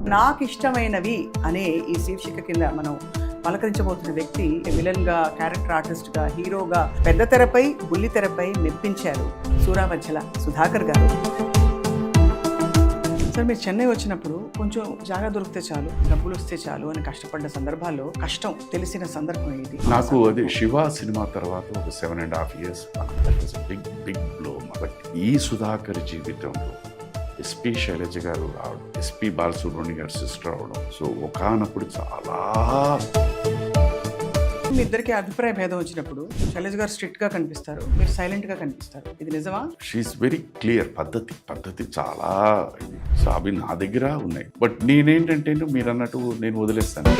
నాకు ఇష్టమైనవి అనే ఈ శీర్షిక కింద మనం పలకరించబోతున్న వ్యక్తి విలన్గా, క్యారెక్టర్ ఆర్టిస్ట్గా, హీరోగా పెద్ద తెరపై, బుల్లి తెరపై మెప్పించారు సూరావజ్జల సుధాకర్ గారు. సార్, మీరు చెన్నై వచ్చినప్పుడు కొంచెం జాగా దొరికితే చాలు, డబ్బులు వస్తే చాలు అని కష్టపడ్డ సందర్భాల్లో కష్టం తెలిసిన సందర్భం ఇది. నాకు అది శివ సినిమా తర్వాత ఒక 7.5 years బిగ్ బ్లో. బట్ ఈ సుధాకర్ జీవితంలో ఎస్పి శైలజ గారు రావడం, ఎస్పి బాలసుబ్రహ్మణ్యం గారి సిస్టర్ అవడం, సో ఒకనప్పుడు చాలా మీ ఇద్దరికి అభిప్రాయ భేదం వచ్చినప్పుడు శైలజ గారు స్ట్రిక్ట్ గా కనిపిస్తారు, మీరు సైలెంట్ గా కనిపిస్తారు. ఇది నిజమా? She is very clear. పద్ధతి చాలా ఇది. సో అవి నా దగ్గర ఉన్నాయి. బట్ నేనేంటంటే మీరు అన్నట్టు నేను వదిలేస్తాను.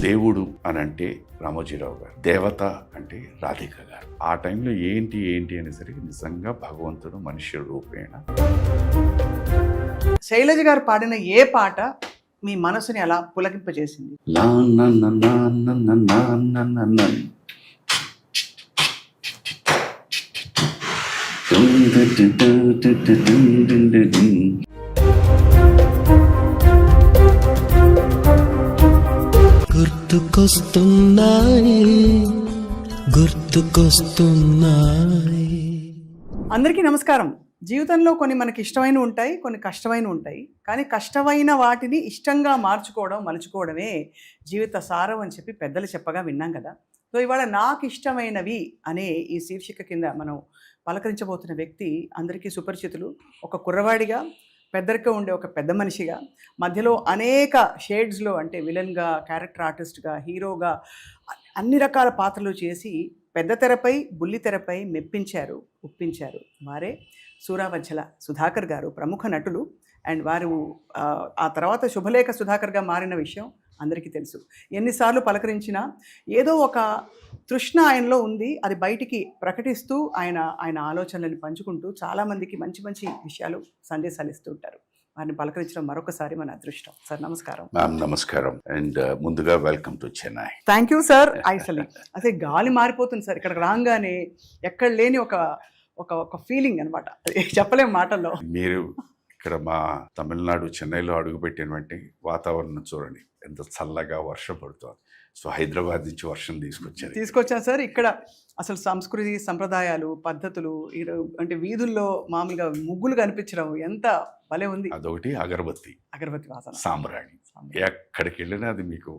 దేవుడు అని అంటే రామోజీరావు గారు, దేవత అంటే రాధిక గారు. ఆ టైంలో ఏంటి అనేసరికి నిజంగా భగవంతుడు మనుష్య రూపేణ. శైలజ గారు పాడిన ఏ పాట మీ మనసుని అలా పులకింపజేసింది? గుర్తుకొస్తున్నాయి. అందరికీ నమస్కారం. జీవితంలో కొన్ని మనకి ఇష్టమైన ఉంటాయి, కొన్ని కష్టమైన ఉంటాయి. కానీ కష్టమైన వాటిని ఇష్టంగా మార్చుకోవడం, మలుచుకోవడమే జీవిత సారం అని చెప్పి పెద్దలు చెప్పగా విన్నాం కదా. సో ఇవాళ నాకు ఇష్టమైనవి అనే ఈ శీర్షిక కింద మనం పలకరించబోతున్న వ్యక్తి అందరికీ సుపరిచితులు. ఒక కుర్రవాడిగా, పెద్దరిగా ఉండే ఒక పెద్ద మనిషిగా, మధ్యలో అనేక షేడ్స్లో అంటే విలన్గా, క్యారెక్టర్ ఆర్టిస్ట్గా, హీరోగా అన్ని రకాల పాత్రలు చేసి పెద్ద తెరపై, బుల్లి తెరపై మెప్పించారు, ఒప్పించారు. వారే సూరావజ్జల సుధాకర్ గారు. ప్రముఖ నటులు. అండ్ వారు ఆ తర్వాత శుభలేఖ సుధాకర్గా మారిన విషయం అందరికీ తెలుసు. ఎన్నిసార్లు పలకరించినా ఏదో ఒక తృష్ణ ఆయనలో ఉంది. అది బయటికి ప్రకటిస్తూ ఆయన ఆలోచనలను పంచుకుంటూ చాలామందికి మంచి మంచి విషయాలు, సందేశాలు ఇస్తూ ఉంటారు. వారిని పలకరించడం మరొకసారి మన అదృష్టం. సార్ నమస్కారం. మ్యామ్ నమస్కారం. అండ్ ముందుగా welcome to Chennai. Thank you sir. అసలు గాలి మారిపోతుంది సార్. ఇక్కడికి రాగానే ఎక్కడ లేని ఒక ఫీలింగ్ అనమాట, చెప్పలేం మాటల్లో. మీరు ఇక్కడ మా తమిళనాడు చెన్నైలో అడుగుపెట్టినటువంటి వాతావరణం చూడండి, ఎంత చల్లగా వర్షం పడుతుంది. సో హైదరాబాద్ నుంచి వర్షం తీసుకొచ్చాను సార్. ఇక్కడ అసలు సంస్కృతి, సంప్రదాయాలు, పద్ధతులు అంటే వీధుల్లో మామూలుగా ముగ్గులు కనిపించడం ఎంత భలే ఉంది. అదొకటి అగరబత్తి వాసన, సాంబ్రాణి. ఎక్కడికి వెళ్ళినా అది మీకు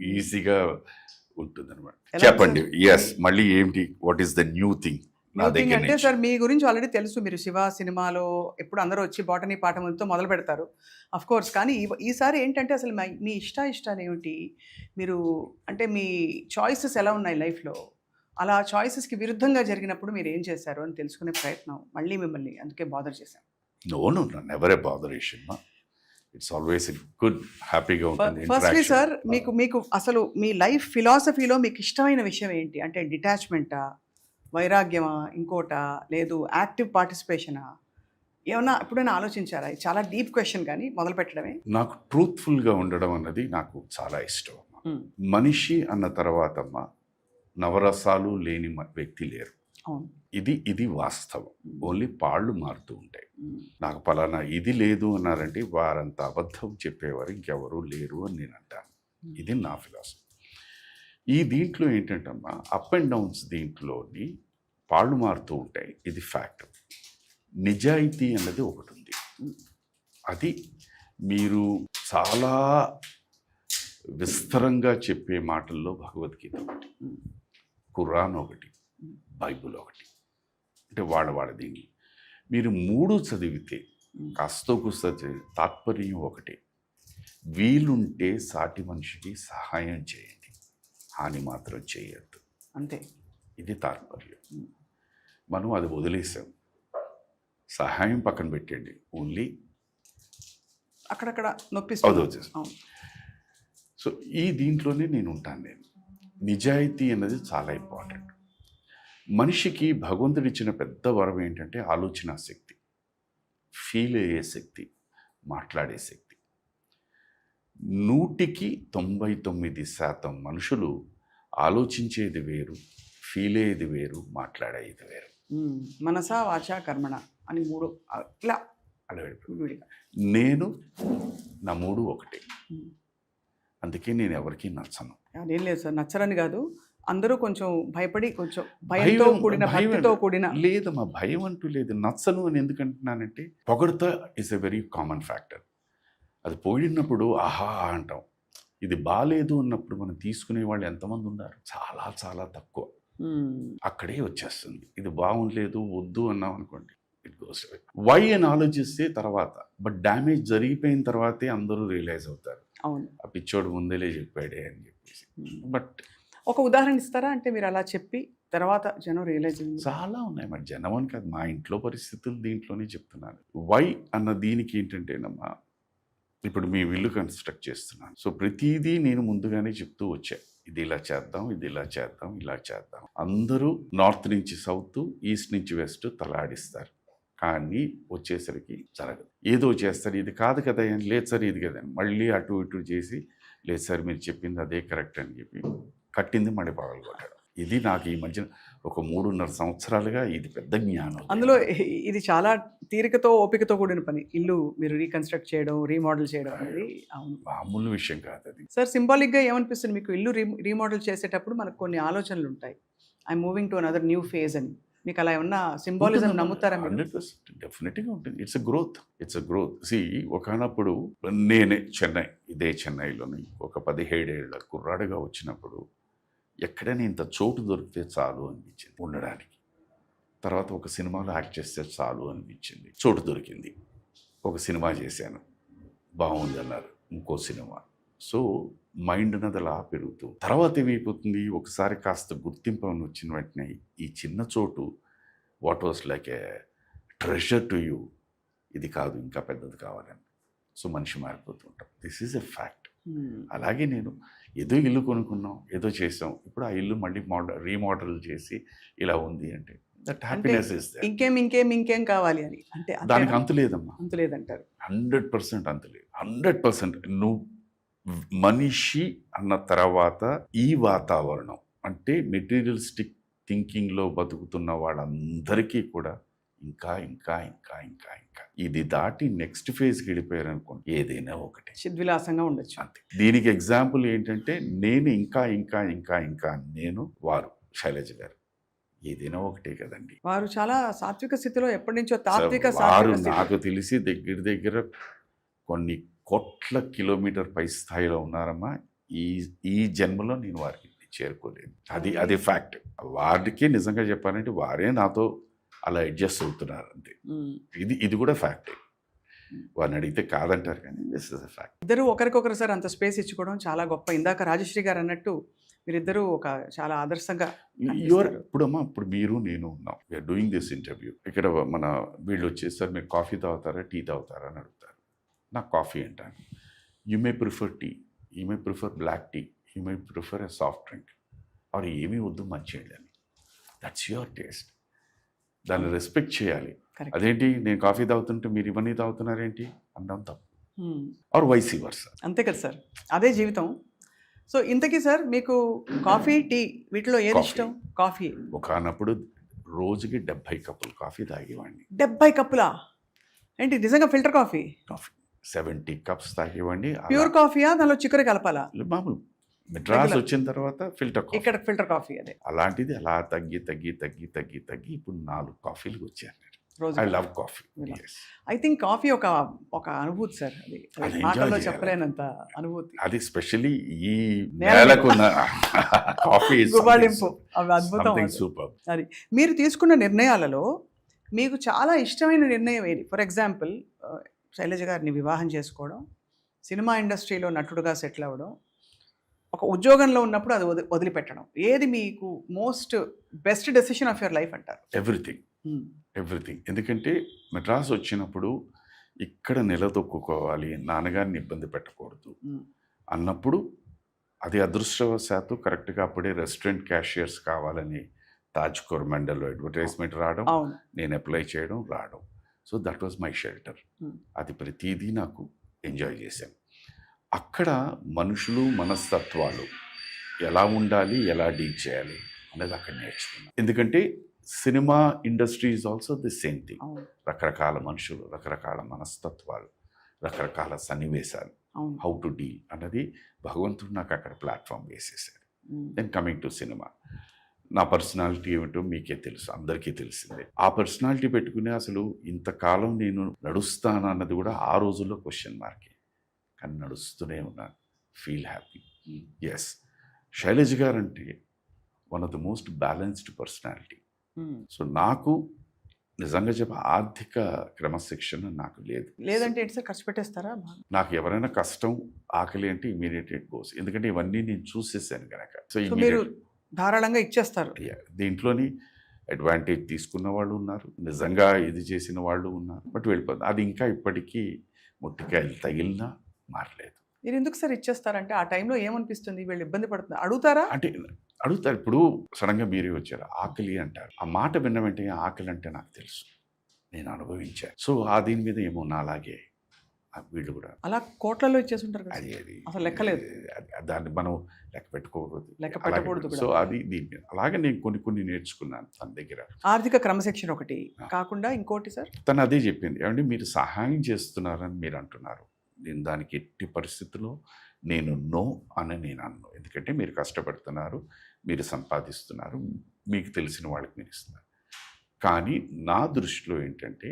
ఈజీగా ఉంటుంది అనమాట. చెప్పండి. ఎస్, మళ్ళీ ఏంటి, what is the new thing? అంటే సార్ మీ గురించి ఆల్రెడీ తెలుసు. మీరు శివ సినిమాలో ఎప్పుడు అందరూ వచ్చి బాటనీ పాఠంతో మొదలు పెడతారు, అఫ్ కోర్స్. కానీ ఈసారి ఏంటంటే అసలు మీ ఇష్టాలు ఏమిటి? మీరు అంటే మీ చాయిసెస్ ఎలా ఉన్నాయి లైఫ్లో? అలా చాయిసెస్కి విరుద్ధంగా జరిగినప్పుడు మీరు ఏం చేశారు అని తెలుసుకునే ప్రయత్నం మళ్ళీ మిమ్మల్ని అందుకే బాదర్ చేశాను. No never a botheration. It's always good, హ్యాపీగా ఉంటుంది. ఫస్ట్లీ సార్, మీకు అసలు మీ లైఫ్ ఫిలాసఫీలో మీకు ఇష్టమైన విషయం ఏంటి? అంటే డిటాచ్మెంటా, వైరాగ్యమా, ఇంకోటా, లేదు యాక్టివ్ పార్టిసిపేషనా? ఏమన్నా ఎప్పుడైనా ఆలోచించారా? చాలా డీప్ క్వశ్చన్, కానీ మొదలు పెట్టడమే. నాకు ట్రూత్ఫుల్గా ఉండడం అన్నది నాకు చాలా ఇష్టం. మనిషి అన్న తర్వాత నవరసాలు లేని వ్యక్తి లేరు. ఇది వాస్తవం. ఓన్లీ పాళ్ళు మారుతూ ఉంటాయి. నాకు పలానా ఇది లేదు అన్నారంటే వారంత అబద్ధం చెప్పేవారు ఇంకెవరూ లేరు అని నేను అంటాను. ఇది నా ఫిలాసఫీ. ఈ దీంట్లో ఏంటంటమ్మా, అప్ అండ్ డౌన్స్ దీంట్లోని పాళ్ళు మారుతూ ఉంటాయి. ఇది ఫ్యాక్ట్. నిజాయితీ అన్నది ఒకటి ఉంది. అది మీరు చాలా విస్తరంగా చెప్పే మాటల్లో భగవద్గీత ఒకటి, ఖురాన్ ఒకటి, బైబుల్ ఒకటి. అంటే వాళ్ళ దీన్ని మీరు 3 చదివితే కాస్తో కూస్తో తాత్పర్యం ఒకటే. వీలుంటే సాటి మనిషికి సహాయం చేయండి, హాని మాత్రం చేయొద్దు. అంతే. ఇది తాత్పర్యం. మనం అది వదిలేసాం. సహాయం పక్కన పెట్టండి, ఓన్లీ అక్కడక్కడ నొప్పిస్తుంది. సో ఈ దీంట్లోనే నేను ఉంటాను. నిజాయితీ అన్నది చాలా ఇంపార్టెంట్. మనిషికి భగవంతుడు ఇచ్చిన పెద్ద వరం ఏంటంటే ఆలోచన శక్తి, ఫీల్ అయ్యే శక్తి, మాట్లాడే శక్తి. 99% మనుషులు ఆలోచించేది వేరు, ఫీల్ అయ్యేది వేరు, మాట్లాడేది వేరు. మనసా వాచా కర్మణ అని 3 ఇలా అలా వెళ్ళిపోయాం. విడిగా. నేను నా మూడు ఒకటే, అందుకే నేను ఎవరికి నచ్చను. అదేం లేదు సార్, నచ్చరని కాదు, అందరూ కొంచెం భయపడి కొంచెం భయంతో కూడిన భక్తితో కూడిన. లేదమ్మా, భయం అంటూ లేదు. నచ్చను అని ఎందుకంటున్నానంటే పొగడత is a very common factor. అది పోయినప్పుడు ఆహా అంటాం. ఇది బాగాలేదు అన్నప్పుడు మనం తీసుకునే వాళ్ళు ఎంతమంది ఉన్నారు? చాలా చాలా తక్కువ. అక్కడే వచ్చేస్తుంది. ఇది బాగుండలేదు వద్దు అన్నాం అనుకోండి, ఇట్ గోస్ అవే. వై అని ఆలోచిస్తే తర్వాత, బట్ డ్యామేజ్ జరిగిపోయిన తర్వాతే అందరూ రియలైజ్ అవుతారు. అవును, ఆ పిచ్చోడు ముందేలే చెప్పాడే అని చెప్పేసి. బట్ ఒక ఉదాహరణ ఇస్తారా? అంటే మీరు అలా చెప్పి తర్వాత జనం రియలైజ్ చాలా ఉన్నాయి మరి. జనం అని కాదు, మా ఇంట్లో పరిస్థితులు దీంట్లోనే చెప్తున్నాను. వై అన్న దీనికి ఏంటంటేనమ్మా, ఇప్పుడు మీ ఇల్లు కన్స్ట్రక్ట్ చేస్తున్నాను. సో ప్రతిదీ నేను ముందుగానే చెప్తూ వచ్చా, ఇది ఇలా చేద్దాం, ఇది ఇలా చేద్దాం, ఇలా చేద్దాం. అందరూ నార్త్ నుంచి సౌత్, ఈస్ట్ నుంచి వెస్ట్ తలాడిస్తారు, కానీ వచ్చేసరికి జరగదు. ఏదో చేస్తారు, ఇది కాదు కదా అని, లేదు సార్ ఇది కదా అని మళ్ళీ అటు ఇటు చేసి, లేదు సార్ మీరు చెప్పింది అదే కరెక్ట్ అని చెప్పి కట్టింది మళ్ళీ పగలగొట్టాడు. ఇది నాకు ఈ మధ్య ఒక 3.5 సంవత్సరాలుగా ఇది పెద్ద జ్ఞానం. అందులో ఇది చాలా తీరికతో ఓపికతో కూడిన పని. ఇల్లు మీరు రీకన్స్ట్రక్ట్ చేయడం, రీమోడల్ చేయడం అనేది మామూలు విషయం కాదు అది. సార్, సింబాలిక్గా ఏమనిపిస్తుంది మీకు? ఇల్లు రీమోడల్ చేసేటప్పుడు మనకు కొన్ని ఆలోచనలు ఉంటాయి, I'm moving to another new phase అని. మీకు అలా ఏమన్నా సింబాలిజం నమ్ముతారా? 100% డెఫినెట్గా ఉంటుంది. It's a growth. ఒకనప్పుడు నేనే ఇదే చెన్నైలోని ఒక 17 ఏళ్ల కుర్రాడుగా వచ్చినప్పుడు ఎక్కడైనా ఇంత చోటు దొరికితే చాలు అనిపించింది ఉండడానికి. తర్వాత ఒక సినిమాలో యాక్ట్ చేస్తే చాలు అనిపించింది, చోటు దొరికింది. ఒక సినిమా చేశాను, బాగుంది అన్నారు, ఇంకో సినిమా. సో మైండ్ అన్నది అలా పెరుగుతూ తర్వాత ఏమైపోతుంది, ఒకసారి కాస్త గుర్తింపు అని వచ్చిన వెంటనే ఈ చిన్న చోటు what was like A treasure to you, ఇది కాదు ఇంకా పెద్దది కావాలని. సో మనిషి మారిపోతూ ఉంటాం. This is a fact. అలాగే నేను ఏదో ఇల్లు కొనుక్కున్నాం, ఏదో చేసాం, ఇప్పుడు ఆ ఇల్లు మళ్ళీ రీమోడల్ చేసి ఇలా ఉంది అంటే దట్ హ్యాపీనెస్ ఇస్ దేర్. ఇంకేం కావాలి అని అంటే దానికి అంతు లేదమ్మా, అంతు లేదంటారు. 100% అంతు లేదు. 100% నువ్వు మనిషి అన్న తర్వాత ఈ వాతావరణం అంటే మెటీరియలిస్టిక్ థింకింగ్లో బతుకుతున్న వాళ్ళందరికీ కూడా ఇంకా ఇంకా ఇంకా ఇంకా ఇంకా ఇది దాటి నెక్స్ట్ ఫేజ్కి వెళ్ళిపోయారు అనుకోండి, ఏదైనా ఒకటి చిద్విలాసంగా ఉండొచ్చు అంతే. దీనికి ఎగ్జాంపుల్ ఏంటంటే నేను ఇంకా ఇంకా ఇంకా ఇంకా నేను వారు శైలజ గారు ఏదైనా ఒకటే కదండి. వారు చాలా సాత్విక స్థితిలో ఎప్పటి నుంచో తాత్విక వారు నాకు తెలిసి దగ్గర కొన్ని కోట్ల కిలోమీటర్ పై స్థాయిలో ఉన్నారమ్మా. ఈ జన్మలో నేను వారికి చేరుకోలేదు. అది ఫ్యాక్ట్. వారికి నిజంగా చెప్పాలంటే వారే నాతో అలా అడ్జస్ట్ అవుతున్నారు అంతే. ఇది కూడా ఫ్యాక్టే. వారిని అడిగితే కాదంటారు, కానీ దిస్ ఇస్ ఎ ఫ్యాక్ట్. ఇద్దరు ఒకరికొకరు సార్ అంత స్పేస్ ఇచ్చుకోవడం చాలా గొప్ప. ఇందాక రాజశ్రీ గారు అన్నట్టు మీరిద్దరూ ఒక చాలా ఆదర్శంగా ఇప్పుడు మీరు నేను ఉన్నాం, వీఆర్ డూయింగ్ దిస్ ఇంటర్వ్యూ. ఇక్కడ మన వీళ్ళు వచ్చేసారు, మీరు కాఫీ తాగుతారా టీ తాగుతారా అని అడుగుతారు. నాకు కాఫీ అంటాను. You may prefer tea, you may prefer black tea, you may prefer a soft drink, or ఏమీ వద్దు మంచిగా అని. That's your taste. దాన్ని రెస్పెక్ట్ చేయాలి. అదేంటి నేను కాఫీ తాగుతుంటే మీరు ఇవన్నీ తాగుతున్నారేంటి అన్నాం తప్పు. Or vice versa. అంతే కదా సార్, అదే జీవితం. సో ఇంతకీ సార్ మీకు కాఫీ టీ వీటిలో ఏది ఇష్టం? కాఫీ ఒకనప్పుడు రోజుకి 70 కప్పులు కాఫీ తాగేవాడిని. 70 కప్పులా? ఏంటి నిజంగా? ఫిల్టర్ కాఫీ 70 కప్స్ తాగేవాడిని. ప్యూర్ కాఫీయా, దానిలో చిక్కర కలపాలా? మామూలు. మెడ్రాస్ వచ్చిన తర్వాత ఫిల్టర్ కాఫీ, ఇక్కడ ఫిల్టర్ కాఫీ. అదే అలాంటిది అలా తగ్గి ఇప్పుడు 4 కాఫీలకు వచ్చాను. I love coffee. I think coffee ఒక అనుభూతి సార్, అది మాటల్లో చెప్పలేనంత అనుభూతి. అది స్పెషల్లీ ఈ నేలకున్న కాఫీ అద్భుతం. సూపర్. అది మీరు తీసుకున్న నిర్ణయాలలో మీకు చాలా ఇష్టమైన నిర్ణయం ఏది? ఫర్ ఎగ్జాంపుల్ శైలజ గారిని వివాహం చేసుకోవడం, సినిమా ఇండస్ట్రీలో నటుడుగా సెటిల్ అవ్వడం, ఒక ఉద్యోగంలో ఉన్నప్పుడు అది వదిలిపెట్టడం, ఏది మీకు most best decision of your life అంటారు? ఎవ్రీథింగ్. ఎందుకంటే మెడ్రాస్ వచ్చినప్పుడు ఇక్కడ నిలదొక్కుకోవాలి, నాన్నగారిని ఇబ్బంది పెట్టకూడదు అన్నప్పుడు అది అదృష్టవశాత్తు కరెక్ట్గా అప్పుడే రెస్టారెంట్ క్యాషియర్స్ కావాలని తాజ్ కోరమండల్లో అడ్వర్టైజ్మెంట్ రావడం, నేను అప్లై చేయడం రావడం. So that was my shelter. అది ప్రతిదీ నాకు ఎంజాయ్ చేశాను. అక్కడ మనుషులు మనస్తత్వాలు ఎలా ఉండాలి, ఎలా డీల్ చేయాలి అనేది అక్కడ నేర్చుకున్నాను. ఎందుకంటే cinema industry is also the same thing. అవును రకరకాల మనుషులు, రకరకాల మనస్తత్వాలు, రకరకాల సన్నివేశాలు, అవును హౌ టు డీల్ అన్నది భగవంతుడు నాకు అక్కడ ప్లాట్ఫామ్ వేసేసాడు. దెన్ కమింగ్ టు సినిమా, నా పర్సనాలిటీ ఏమిటో మీకే తెలుసు, అందరికీ తెలిసిందే. ఆ పర్సనాలిటీ పెట్టుకుని అసలు ఇంతకాలం నేను నడుస్తాను అన్నది కూడా ఆ రోజుల్లో క్వశ్చన్ మార్కే, కానీ నడుస్తూనే ఉన్నాను. Feel happy. ఎస్, శైలజ్ గారు అంటే one of the most balanced personality. So నాకు నిజంగా చెప్ప ఆర్థిక క్రమశిక్షణ నాకు లేదు. లేదంటే ఏంటి సార్, ఖర్చు పెట్టేస్తారా? నాకు ఎవరైనా కష్టం, ఆకలి అంటే ఇమీడియట్ గోస్, ఎందుకంటే ఇవన్నీ నేను చూసేసాను కనుక. సో మీరు ధారాళంగా ఇచ్చేస్తారు. దీంట్లోని అడ్వాంటేజ్ తీసుకున్న వాళ్ళు ఉన్నారు, నిజంగా ఇది చేసిన వాళ్ళు ఉన్నారు, బట్ వెళ్ళిపోతుంది. అది ఇంకా ఇప్పటికీ ముట్టికాయలు తగిలినా మారలేదు. మీరు ఎందుకు సార్ ఇచ్చేస్తారంటే ఆ టైంలో ఏమనిపిస్తుంది, వీళ్ళు ఇబ్బంది పడుతున్నారు అడుగుతారా? అంటే అడుగుతారు. ఇప్పుడు సడన్గా మీరే వచ్చారు, ఆకలి అంటారు. ఆ మాట విన్న వెంటనే ఆకలి అంటే నాకు తెలుసు, నేను అనుభవించాను. సో ఆ దీని మీద ఏమో నాలాగే వీళ్ళు కూడా అలా కోట్లలో ఇచ్చేసి ఉంటారు కదా. అది అసలు లెక్కలేదు, దాన్ని మనం లెక్క పెట్టుకోకూడదు, లెక్క పెట్టకూడదు కూడా. సో అది దీని మీద అలాగే నేను కొన్ని నేర్చుకున్నాను తన దగ్గర. ఆర్థిక క్రమశిక్షణ ఒకటి కాకుండా ఇంకోటి సార్, తను అదే చెప్పింది, ఏమంటే మీరు సహాయం చేస్తున్నారని మీరు అంటున్నారు, నేను దానికి ఎట్టి పరిస్థితుల్లో నేను నో అని నేను అన్ను. ఎందుకంటే మీరు కష్టపడుతున్నారు, మీరు సంపాదిస్తున్నారు, మీకు తెలిసిన వాళ్ళకి మీరు ఇస్తున్నారు. కానీ నా దృష్టిలో ఏంటంటే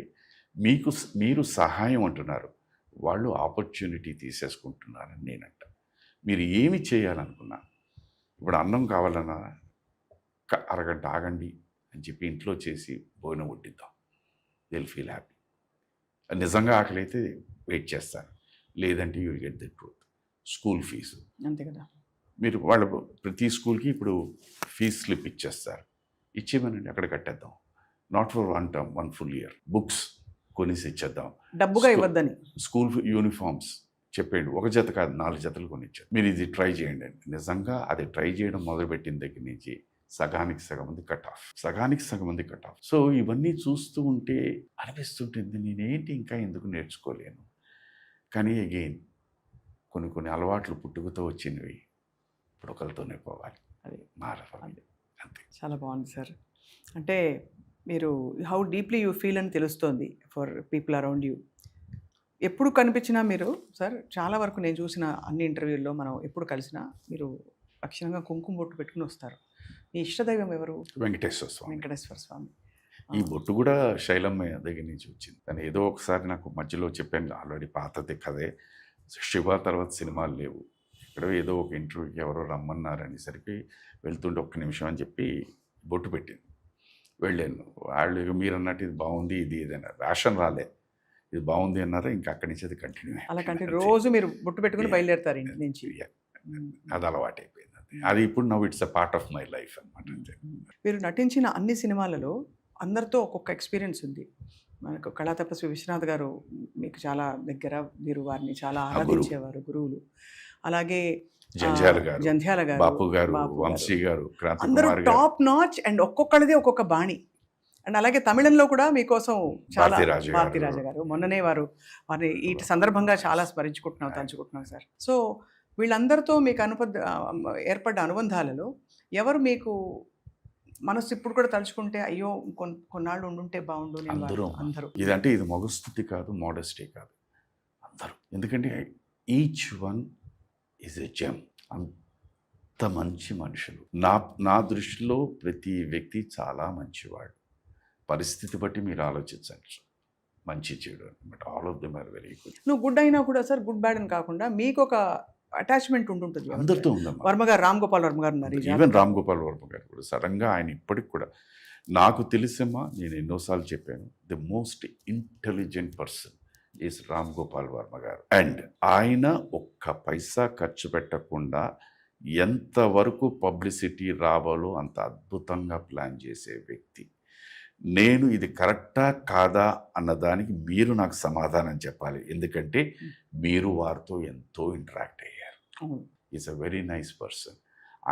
మీరు సహాయం అంటున్నారు, వాళ్ళు ఆపర్చునిటీ తీసేసుకుంటున్నారని నేనంట. మీరు ఏమి చేయాలనుకున్నా, ఇప్పుడు అన్నం కావాలన్నా అరగంట ఆగండి అని చెప్పి ఇంట్లో చేసి భోజనం వడ్డిద్దాం, దే విల్ ఫీల్ హ్యాపీ. నిజంగా ఆకలి అయితే వెయిట్ చేస్తాను, లేదంటే you will get the truth. School fees అంతే కదా, మీరు వాళ్ళ ప్రతి స్కూల్కి ఇప్పుడు ఫీజు స్లిప్ ఇచ్చేస్తారు, ఇచ్చేమనండి అక్కడ కట్టేద్దాం. Not for 1 term, 1 full year. Books కొనేసి ఇచ్చేద్దాం, డబ్బుగా ఇవ్వద్దని. స్కూల్ యూనిఫామ్స్ చెప్పండి, 1 జత కాదు 4 జతలు కొనిచ్చారు, మీరు ఇది ట్రై చేయండి అని. నిజంగా అది ట్రై చేయడం మొదలుపెట్టిన దగ్గర నుంచి సగానికి సగం మంది కట్ ఆఫ్, సగానికి సగం మంది కట్ ఆఫ్. సో ఇవన్నీ చూస్తూ ఉంటే అనిపిస్తుంటుంది, నేనేంటి ఇంకా ఎందుకు నేర్చుకోలేను. కానీ అగైన్ కొన్ని అలవాట్లు పుట్టుకతో వచ్చినవి ఇప్పుడు ఒకరితోనే పోవాలి, అది మారాలి, అంతే. చాలా బాగుంది సార్. అంటే మీరు హౌ డీప్లీ యూ ఫీల్ అని తెలుస్తోంది ఫర్ పీపుల్ అరౌండ్ యూ. ఎప్పుడు కనిపించినా మీరు సార్, చాలా వరకు నేను చూసిన అన్ని ఇంటర్వ్యూల్లో మనం ఎప్పుడు కలిసినా మీరు లక్షణంగా కుంకుమ బొట్టు పెట్టుకుని వస్తారు. మీ ఇష్టదైవం ఎవరు? వెంకటేశ్వర స్వామి. వెంకటేశ్వర స్వామి. ఈ బొట్టు కూడా శైలమ్మ దగ్గర నుంచి వచ్చింది. కానీ ఏదో ఒకసారి నాకు మధ్యలో చెప్పాను, ఆల్రెడీ పాతదే కదే, శివ తర్వాత సినిమాలు లేవు, ఇక్కడ ఏదో ఒక ఇంటర్వ్యూకి ఎవరో రమ్మన్నారు అనేసరికి వెళ్తుంటే 1 నిమిషం అని చెప్పి బొట్టు పెట్టింది. వెళ్ళాను, వాళ్ళు మీరు అన్నట్టు ఇది బాగుంది, ఇది ఏదైనా రేషన్ రాలే, ఇది బాగుంది అన్నారా, ఇంకా అక్కడి నుంచి అది కంటిన్యూ. అలా కంటిన్యూ రోజు మీరు బొట్టు పెట్టుకుని బయలుదేరుతారు ఇంటి నుంచి. అది అలవాటు అయిపోయింది, అది ఇప్పుడు now it's a part of my life అనమాట. మీరు నటించిన అన్ని సినిమాలలో అందరితో ఒక్కొక్క ఎక్స్పీరియన్స్ ఉంది. మనకు కళాతపస్వి విశ్వనాథ్ గారు మీకు చాలా దగ్గర, మీరు వారిని చాలా ఆరాధించేవారు, గురువులు. అలాగే జంధ్యాల గారు, బాపు గారు, వంశీ గారు, అందరూ టాప్ నాచ్, అండ్ ఒక్కొక్కరిది ఒక్కొక్క బాణి. అండ్ అలాగే తమిళంలో కూడా మీకోసం చాలా, భారతీ రాజా గారు, మొన్ననే వారిని ఈ సందర్భంగా చాలా స్మరించుకుంటున్నాం, తలుచుకుంటున్నాం సార్. సో వీళ్ళందరితో మీకు ఏర్పడ్డ అనుబంధాలలో ఎవరు మీకు మనసు ఇప్పుడు కూడా తలుచుకుంటే అయ్యో కొన్నాళ్ళు ఉండుంటే బాగుండు? అందరూ. ఇదంటే ఇది మొగస్థుతి కాదు, మోడెస్టీ కాదు, అందరూ. ఎందుకంటే each one is a gem. అంత మంచి మనుషులు. నా దృష్టిలో ప్రతి వ్యక్తి చాలా మంచివాడు. పరిస్థితి బట్టి మీరు ఆలోచించవచ్చు, మంచి చెడు, but all of them are very good. నువ్వు గుడ్ అయినా కూడా సార్, గుడ్ బ్యాడ్ అని కాకుండా మీకు ఒక అటాచ్మెంట్ ఉంటుంటుంది అందరితో ఉందమ్మా. వర్మ గారు, రామ్ గోపాల్ వర్మ గారు ఉన్నారు, ఈవెన్ రామ్ గోపాల్ వర్మ గారు కూడా సడన్గా ఆయన ఇప్పటికి కూడా నాకు తెలిసమ్మా, నేను ఎన్నోసార్లు చెప్పాను, the most intelligent person is Ram Gopal Varma గారు. అండ్ ఆయన ఒక్క పైసా ఖర్చు పెట్టకుండా ఎంతవరకు పబ్లిసిటీ రావాలో అంత అద్భుతంగా ప్లాన్ చేసే వ్యక్తి. నేను ఇది కరెక్టా కాదా అన్నదానికి మీరు నాకు సమాధానం చెప్పాలి, ఎందుకంటే మీరు వారితో ఎంతో ఇంటరాక్ట్ అయ్యారు. Is a very nice person.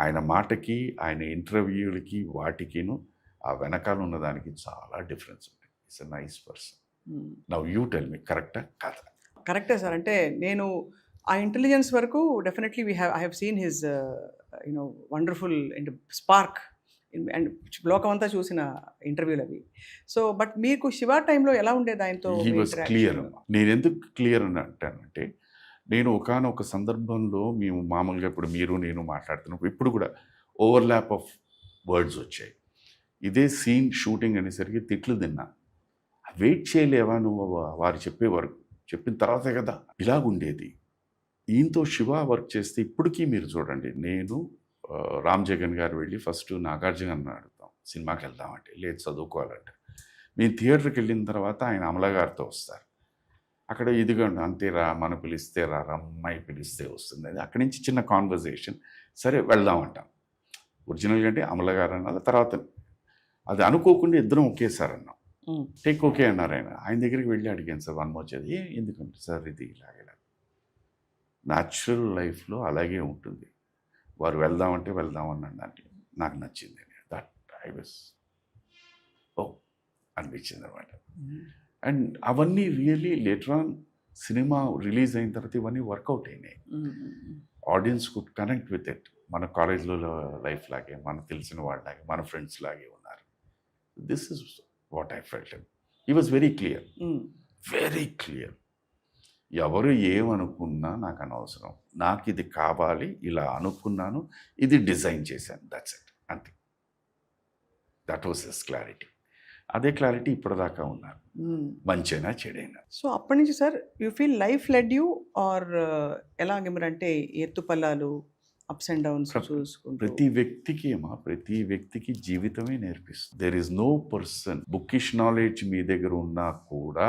ఆయన మాటకి, ఆయన ఇంటర్వ్యూలకి, వాటికిను ఆ వెనకాల ఉన్నదానికి చాలా డిఫరెన్స్ ఉంటుంది. Is a nice person. Now you tell me, కరెక్టా కాదా? కరెక్టే సార్. అంటే నేను ఆ ఇంటెలిజెన్స్ వరకు definitely I have seen his wonderful and spark and లోకం అంతా చూసిన ఇంటర్వ్యూలు అవి. సో బట్ మీకు శివ టైంలో ఎలా ఉండేది ఆయనతో he me was interaction? Clear. నేను ఎందుకు క్లియర్ అని అంటానంటే, నేను ఒకానొక సందర్భంలో మేము మామూలుగా ఇప్పుడు మీరు నేను మాట్లాడుతున్నప్పుడు ఇప్పుడు కూడా ఓవర్లాప్ ఆఫ్ వర్డ్స్ వచ్చాయి. ఇదే సీన్ షూటింగ్ అనేసరికి తిట్లు తిన్నా. వెయిట్ చేయలేవా నువ్వు వారు చెప్పే వరకు, చెప్పిన తర్వాతే కదా ఇలాగుండేది. ఈయనతో శివ వర్క్ చేస్తే ఇప్పటికీ మీరు చూడండి, నేను రామ్ జగన్ గారు వెళ్ళి ఫస్ట్ నాగార్జున అని అడుగుతాం సినిమాకి వెళ్దామంటే, లేదు చదువుకోవాలంటే. మేము థియేటర్కి వెళ్ళిన తర్వాత ఆయన అమల గారితో వస్తారు. అక్కడ ఇదిగోండి అంతేరా, మన పిలిస్తే రా, అమ్మాయి పిలిస్తే వస్తుంది. అది అక్కడి నుంచి చిన్న కాన్వర్జేషన్, సరే వెళ్దామంటాం. ఒరిజినల్గా అంటే అమల గారు అన్నది తర్వాత అది అనుకోకుండా ఇద్దరం ఒకేసారి అన్నాం. టేక్ ఓకే అన్నారు ఆయన. ఆయన దగ్గరికి వెళ్ళి అడిగాను, సార్ వన్ వచ్చేది ఎందుకంటే సార్ ఇది ఇలాగే న్యాచురల్ లైఫ్లో అలాగే ఉంటుంది, వారు వెళ్దామంటే వెళ్దామన్నాడు. అంటే నాకు నచ్చింది. దట్ ఐ వాస్ ఓ అనిపించింది అనమాట. అండ్ అవన్నీ really later on cinema release అయిన తర్వాత ఇవన్నీ వర్కౌట్ అయినాయి. Audience could connect with it. మన కాలేజ్లో లైఫ్ లాగే, మనకు తెలిసిన వాళ్ళలాగే, మన ఫ్రెండ్స్ లాగే ఉన్నారు. This is what I felt. He was very clear, very clear. ఎవరు ఏమనుకున్నా నాకు అనవసరం, నాకు ఇది కావాలి, ఇలా అనుకున్నాను, ఇది డిజైన్ చేశాను, దట్స్ ఇట్, అంతే. That was his clarity. అదే క్లారిటీ ఇప్పటిదాకా ఉన్నారు, మంచైనా చెడైనా. సో అప్పటి నుంచి sir you feel life led you are ఎలాగే మీరు అంటే ఎత్తుపల్లాలు అప్స్ అండ్ డౌన్స్ చూసుకుంటూ? ప్రతి వ్యక్తికి జీవితమే నేర్పిస్తుంది. There is no person bookish knowledge మీ దగ్గర ఉన్నా కూడా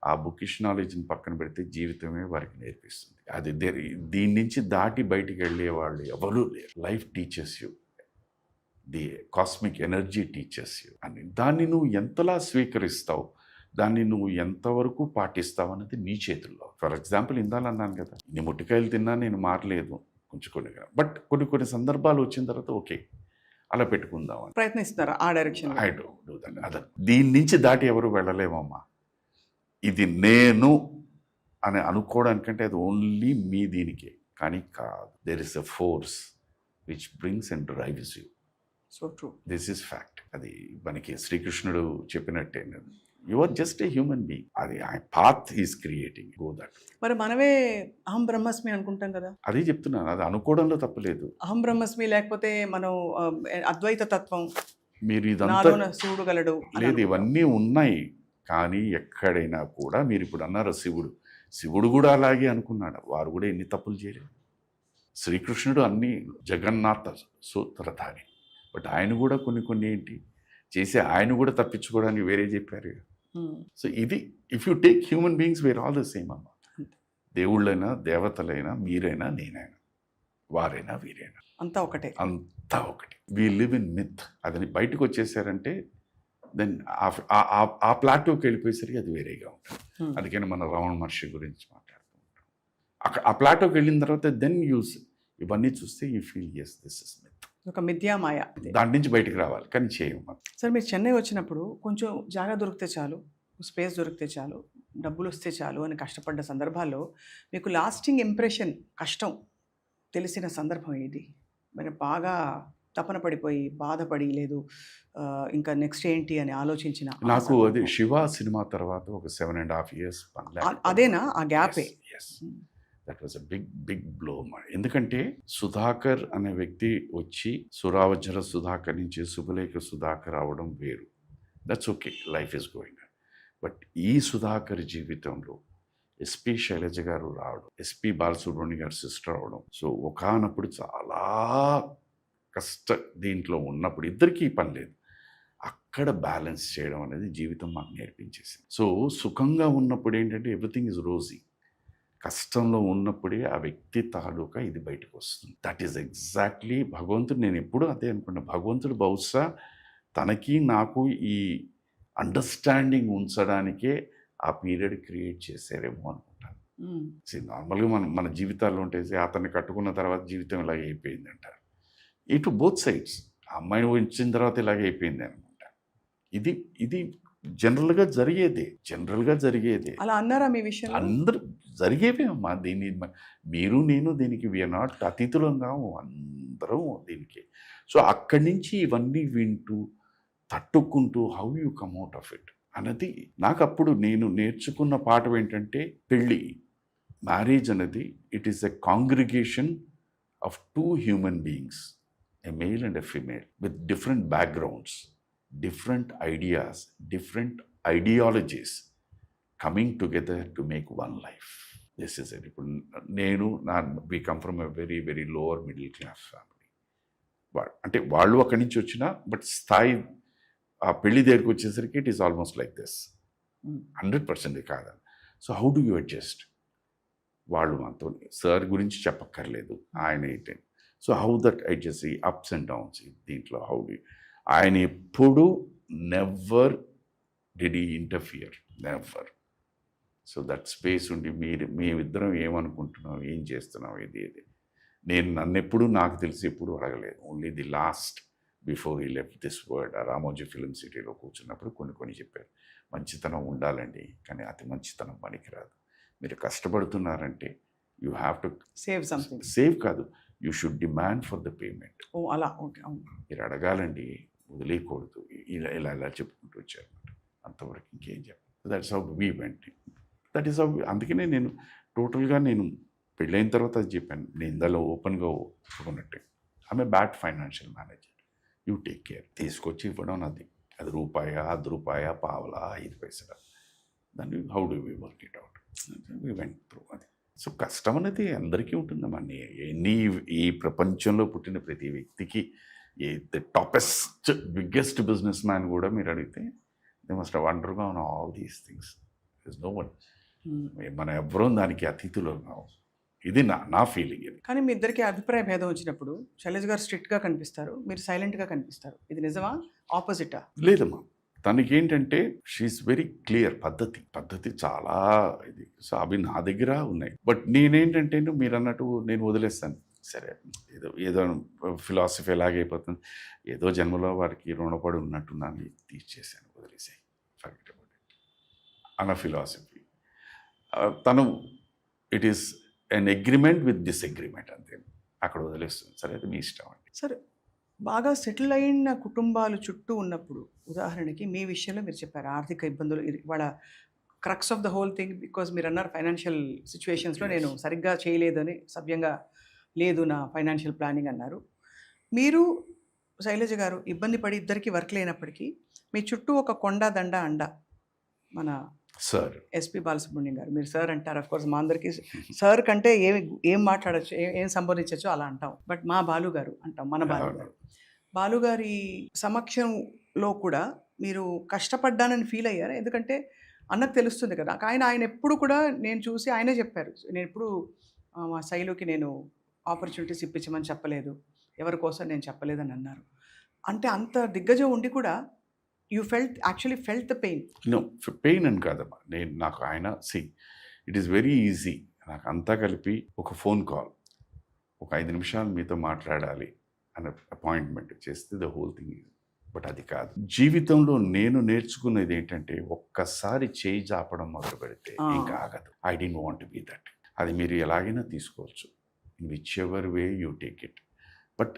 ఆ బుకిష్ నాలెడ్జ్ని పక్కన పెడితే జీవితమే వారికి నేర్పిస్తుంది. అది దీని నుంచి దాటి బయటికి వెళ్ళే వాళ్ళు ఎవరూ లేరు. Life teachers you, the cosmic energy teachers you అని. దాన్ని నువ్వు ఎంతలా స్వీకరిస్తావు, దాన్ని నువ్వు ఎంతవరకు పాటిస్తావు అనేది నీ చేతుల్లో. ఫర్ ఎగ్జాంపుల్ ఇందాల అన్నాను కదా, నీ ముట్టికాయలు తిన్నా నేను మారలేదు కొంచెం, బట్ కొన్ని సందర్భాలు వచ్చిన తర్వాత ఓకే అలా పెట్టుకుందామని ప్రయత్నిస్తున్నారా ఆ direction? I don't do that. అదే దీని నుంచి దాటి ఎవరు వెళ్ళలేమమ్మా. ఇది నేను అని అనుకోవడానికంటే అది ఓన్లీ మీ దీనికే, కానీ కాదు. There is a force which brings and drives you. So true, this is fact. అది మనకి శ్రీకృష్ణుడు చెప్పినట్టే, you are just a human being. అది ఆ path is creating, go that. మరి మనమే అహం బ్రహ్మస్మి అనుకుంటాం కదా. అదే చెప్తున్నాను, అది అనుకోవడంలో తప్పలేదు. అహం బ్రహ్మస్మి లేకపోతే మనం అద్వైత తత్వం, మీరు ఇదంతా శివుడు గలడు లేదు, ఇవన్నీ ఉన్నాయి. కానీ ఎక్కడైనా కూడా మీరు ఇప్పుడు అన్నారు శివుడు కూడా అలాగే అనుకున్నాడు. వారు కూడా ఎన్ని తప్పులు చేయలేదు. శ్రీకృష్ణుడు అన్ని జగన్నాథ సూత్రధారి, బట్ ఆయన కూడా కొన్ని ఏంటి చేసి ఆయన కూడా తప్పించుకోవడానికి వేరే చెప్పారు. సో ఇది if you take human beings were all the same అమ్మ. దేవుళ్ళైనా దేవతలైనా మీరైనా నేనైనా వారైనా వీరైనా అంతా ఒకటే, అంతా ఒకటి. We live in myth. అది బయటకు వచ్చేసారంటే దెన్ ఆ ప్లాటోకి వెళ్ళిపోయేసరికి అది వేరేగా ఉంటుంది. అందుకని మన రమణ మహర్షి గురించి మాట్లాడుతూ ఉంటాం. ఆ ప్లాటోకి వెళ్ళిన తర్వాత దెన్ యూస్ ఇవన్నీ చూస్తే you feel as this is myth, ఒక మిథ్యామాయ. దాని నుంచి బయటకు రావాలి, కానీ చేయము. సార్ మీరు చెన్నై వచ్చినప్పుడు కొంచెం జాగా దొరికితే చాలు, స్పేస్ దొరికితే చాలు, డబ్బులు వస్తే చాలు అని కష్టపడ్డ సందర్భాల్లో మీకు లాస్టింగ్ ఇంప్రెషన్, కష్టం తెలిసిన సందర్భం ఏది? మరి బాగా తపన పడిపోయి బాధపడి లేదు ఇంకా నెక్స్ట్ ఏంటి అని ఆలోచించిన? నాకు అది శివ సినిమా తర్వాత ఒక 7.5 years అదేనా ఆ గ్యాపే? That was a big blow. ఎందుకంటే సుధాకర్ అనే వ్యక్తి వచ్చి సురావజ్ర సుధాకర్ నుంచి శుభలేఖ సుధాకర్ అవడం వేరు. That's okay, life is going. But ఈ సుధాకర్ జీవితంలో ఎస్పి శైలజ గారు రావడం, ఎస్పి బాలసుబ్రహ్మణ్యం గారు సిస్టర్ అవడం, సో ఒకానప్పుడు చాలా దీంట్లో ఉన్నప్పుడు ఇద్దరికీ పని లేదు, అక్కడ బ్యాలెన్స్ చేయడం అనేది జీవితం మాకు నేర్పించేసింది. సో సుఖంగా ఉన్నప్పుడు ఏంటంటే ఎవ్రీథింగ్ ఇస్ రోజీ, కష్టంలో ఉన్నప్పుడే ఆ వ్యక్తి తాలూకా ఇది బయటకు వస్తుంది. దట్ ఈస్ ఎగ్జాక్ట్లీ భగవంతుడు. నేను ఎప్పుడూ అదే అనుకున్నాను, భగవంతుడు బహుశా తనకి నాకు ఈ అండర్స్టాండింగ్ ఉంచడానికే ఆ పీరియడ్ క్రియేట్ చేశారేమో అనుకుంటాను. నార్మల్గా మన జీవితాల్లో ఉంటేసి అతన్ని కట్టుకున్న తర్వాత జీవితం ఇలాగే అయిపోయింది అంటారు. ఇటు బోత్ సైడ్స్, ఆ అమ్మాయిని ఉంచిన తర్వాత ఇలాగే అయిపోయింది అనుకుంటా. ఇది జనరల్గా జరిగేదే. అలా అన్నారా మీ విషయం? అందరూ జరిగేవే అమ్మా. దీన్ని మీరు నేను దీనికి వీఆర్ నాట్ అతిథులం కావు, అందరం దీనికి. సో అక్కడి నుంచి ఇవన్నీ వింటూ తట్టుకుంటూ how you come out of it అన్నది నాకు అప్పుడు నేను నేర్చుకున్న పాఠం ఏంటంటే పెళ్ళి మ్యారేజ్ అనేది it is a congregation of two human beings, a male and a female with different backgrounds, different ideas, different ideologies coming together to make one life. This is it. ఇప్పుడు నేను we come from a very very lower middle class family. అంటే వాళ్ళు అక్కడి నుంచి వచ్చిన but స్థాయి ఆ పెళ్లి దగ్గరికి వచ్చేసరికి it is almost like this. 100% కాదని. So how do you adjust? వాళ్ళు మనతో సార్ గురించి చెప్పక్కర్లేదు, ఆయన ఏంటి. సో హౌ దట్ అడ్జస్ట్ ఈ అప్స్ అండ్ డౌన్స్ దీంట్లో హౌ డు ఆయన ఎప్పుడు never did he interfere, never. So that space ఉండి మేమిద్దరం ఏమనుకుంటున్నాం, ఏం చేస్తున్నాం, ఇది నన్ను ఎప్పుడు నాకు తెలిసి ఎప్పుడు అడగలేదు. ఓన్లీ ది లాస్ట్ బిఫోర్ ఈ లెఫ్ట్ దిస్ వరల్డ్ ఆ రామోజీ ఫిలిం సిటీలో కూర్చున్నప్పుడు కొన్ని చెప్పారు. మంచితనం ఉండాలండి, కానీ అతి మంచితనం పనికిరాదు. మీరు కష్టపడుతున్నారంటే you have to save something. Save కాదు, you should demand for the payment. ఓ అలా, ఓకే. మీరు అడగాలండి, వదిలేయకూడదు. ఇలా చెప్పుకుంటూ వచ్చారు. అంతవరకు ఇంకేం చెప్పాలి. That's how we went. That is how. అందుకనే నేను టోటల్గా నేను పెళ్ళైన తర్వాత అది చెప్పాను, నేను ఇందులో ఓపెన్గా ఒప్పుకున్నట్టే. ఆమె bad financial manager, you take care. తీసుకొచ్చి ఇవ్వడం అది రూపాయ, రూపాయ, పావలా, 5 పైసలు. దాన్ని how do we work it out. We went through అది. సో కష్టం అనేది అందరికీ ఉంటుందమ్మా. ఈ ప్రపంచంలో పుట్టిన ప్రతి వ్యక్తికి the toppest biggest business man కూడా మీరు అడిగితే దే మస్ట్ వండర్గా ఉన్న all these things. Is no one. మనం ఎవ్వరూ దానికి అతిథులు ఉన్నాం. ఇది నా ఫీలింగ్. ఇది కానీ మీ ఇద్దరికి అభిప్రాయ భేదం వచ్చినప్పుడు శైలజ గారు స్ట్రిక్ట్గా కనిపిస్తారు, మీరు సైలెంట్గా కనిపిస్తారు. ఇది నిజమా, ఆపోజిటా? లేదమ్మా, తనకి ఏంటంటే షీఈస్ వెరీ క్లియర్. పద్ధతి చాలా ఇది. సో అవి నా దగ్గర ఉన్నాయి. బట్ నేనేంటంటే మీరు అన్నట్టు నేను వదిలేస్తాను. సరే, ఏదో ఫిలాసఫీ ఎలాగైపోతుంది, ఏదో జన్మలో వారికి రుణపడి ఉన్నట్టున్నాను, తీర్చేసాను, వదిలేసాయి, ఫర్గెట్ అబౌట్ ఇట్ అన్న ఫిలాసఫీ. తను it is an agreement with disagreement అంతే, అక్కడ వదిలేస్తుంది. సరే, అది మీ ఇష్టం అండి. సరే, బాగా సెటిల్ అయిన కుటుంబాలు చుట్టూ ఉన్నప్పుడు, ఉదాహరణకి మీ విషయంలో మీరు చెప్పారు ఆర్థిక ఇబ్బందులు, వాళ్ళ crux of the whole thing because మీరు అన్నారు ఫైనాన్షియల్ సిచ్యువేషన్స్లో నేను సరిగ్గా చేయలేదని, సభ్యంగా లేదు నా ఫైనాన్షియల్ ప్లానింగ్ అన్నారు. మీరు శైలజ గారు ఇబ్బంది పడి ఇద్దరికి వర్క్ లేనప్పటికీ మీ చుట్టూ ఒక కొండ దండ అండ మన సార్ ఎస్పి బాలసుబ్రహ్మణ్యం గారు. మీరు సార్ అంటారు, అఫ్ కోర్స్ మా అందరికీ సార్ కంటే ఏం మాట్లాడచ్చు, ఏం సంబోధించచ్చో అలా అంటాం. బట్ మా బాలు గారు అంటాం, మన బాలు గారు. బాలుగారి సమక్షంలో కూడా మీరు కష్టపడ్డానని ఫీల్ అయ్యారు? ఎందుకంటే అన్నకు తెలుస్తుంది కదా. ఆయన ఎప్పుడు కూడా నేను చూసి ఆయనే చెప్పారు, నేను ఎప్పుడు మా శైలుకి నేను ఆపర్చునిటీస్ ఇప్పించమని చెప్పలేదు, ఎవరి కోసం నేను చెప్పలేదని అన్నారు. అంటే అంత దిగ్గజం ఉండి కూడా you actually felt the pain. No, pain అని కాదమ్మా. నాకు ఆయన ఇట్ ఈస్ వెరీ ఈజీ. నాకు అంతా కలిపి ఒక ఫోన్ కాల్, ఒక 5 నిమిషాలు మీతో మాట్లాడాలి అనే అపాయింట్మెంట్ చేస్తే ద హోల్ థింగ్. బట్ అది కాదు. జీవితంలో నేను నేర్చుకున్నది ఏంటంటే, ఒక్కసారి చేయి జాపడం మొదలు పెడితే ఇంకా ఆగదు. I don't want to be that. అది మీరు ఎలాగైనా తీసుకోవచ్చు, in whichever way you take it. But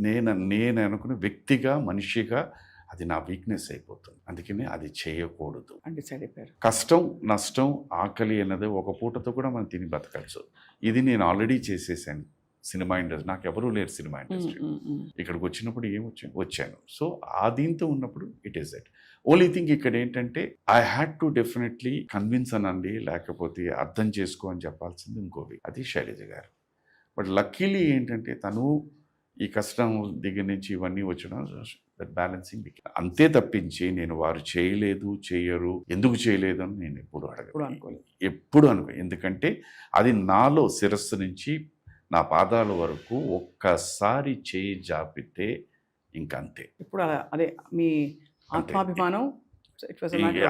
నేను అనుకున్న వ్యక్తిగా, మనిషిగా అది నా వీక్నెస్ అయిపోతుంది. అందుకని అది చేయకూడదు. కష్టం, నష్టం, ఆకలి అన్నది ఒక పూటతో కూడా మనం తిని బతకచ్చు. ఇది నేను ఆల్రెడీ చేసేసాను. సినిమా ఇండస్ట్రీ, నాకు ఎవరూ లేరు సినిమా ఇండస్ట్రీ. ఇక్కడికి వచ్చినప్పుడు వచ్చాను. సో ఆ దీంతో ఉన్నప్పుడు it is that. Only thing ఇక్కడ ఏంటంటే I had to definitely convince అనండి, లేకపోతే అర్థం చేసుకో అని చెప్పాల్సింది ఇంకోవి, అది శైలజ గారు. బట్ లక్కీలీ ఏంటంటే తను ఈ కష్టం దగ్గర నుంచి ఇవన్నీ వచ్చడం దట్ బ్యాలెన్సింగ్. అంతే తప్పించి నేను వారు చేయలేదు, చేయరు, ఎందుకు చేయలేదు అని నేను ఎప్పుడు అనుకో. ఎందుకంటే అది నాలో శిరస్సు నుంచి నా పాదాల వరకు ఒక్కసారి చేయి జాపితే ఇంకంతే. ఇప్పుడు అదే మీ ఆత్మాభిమానం,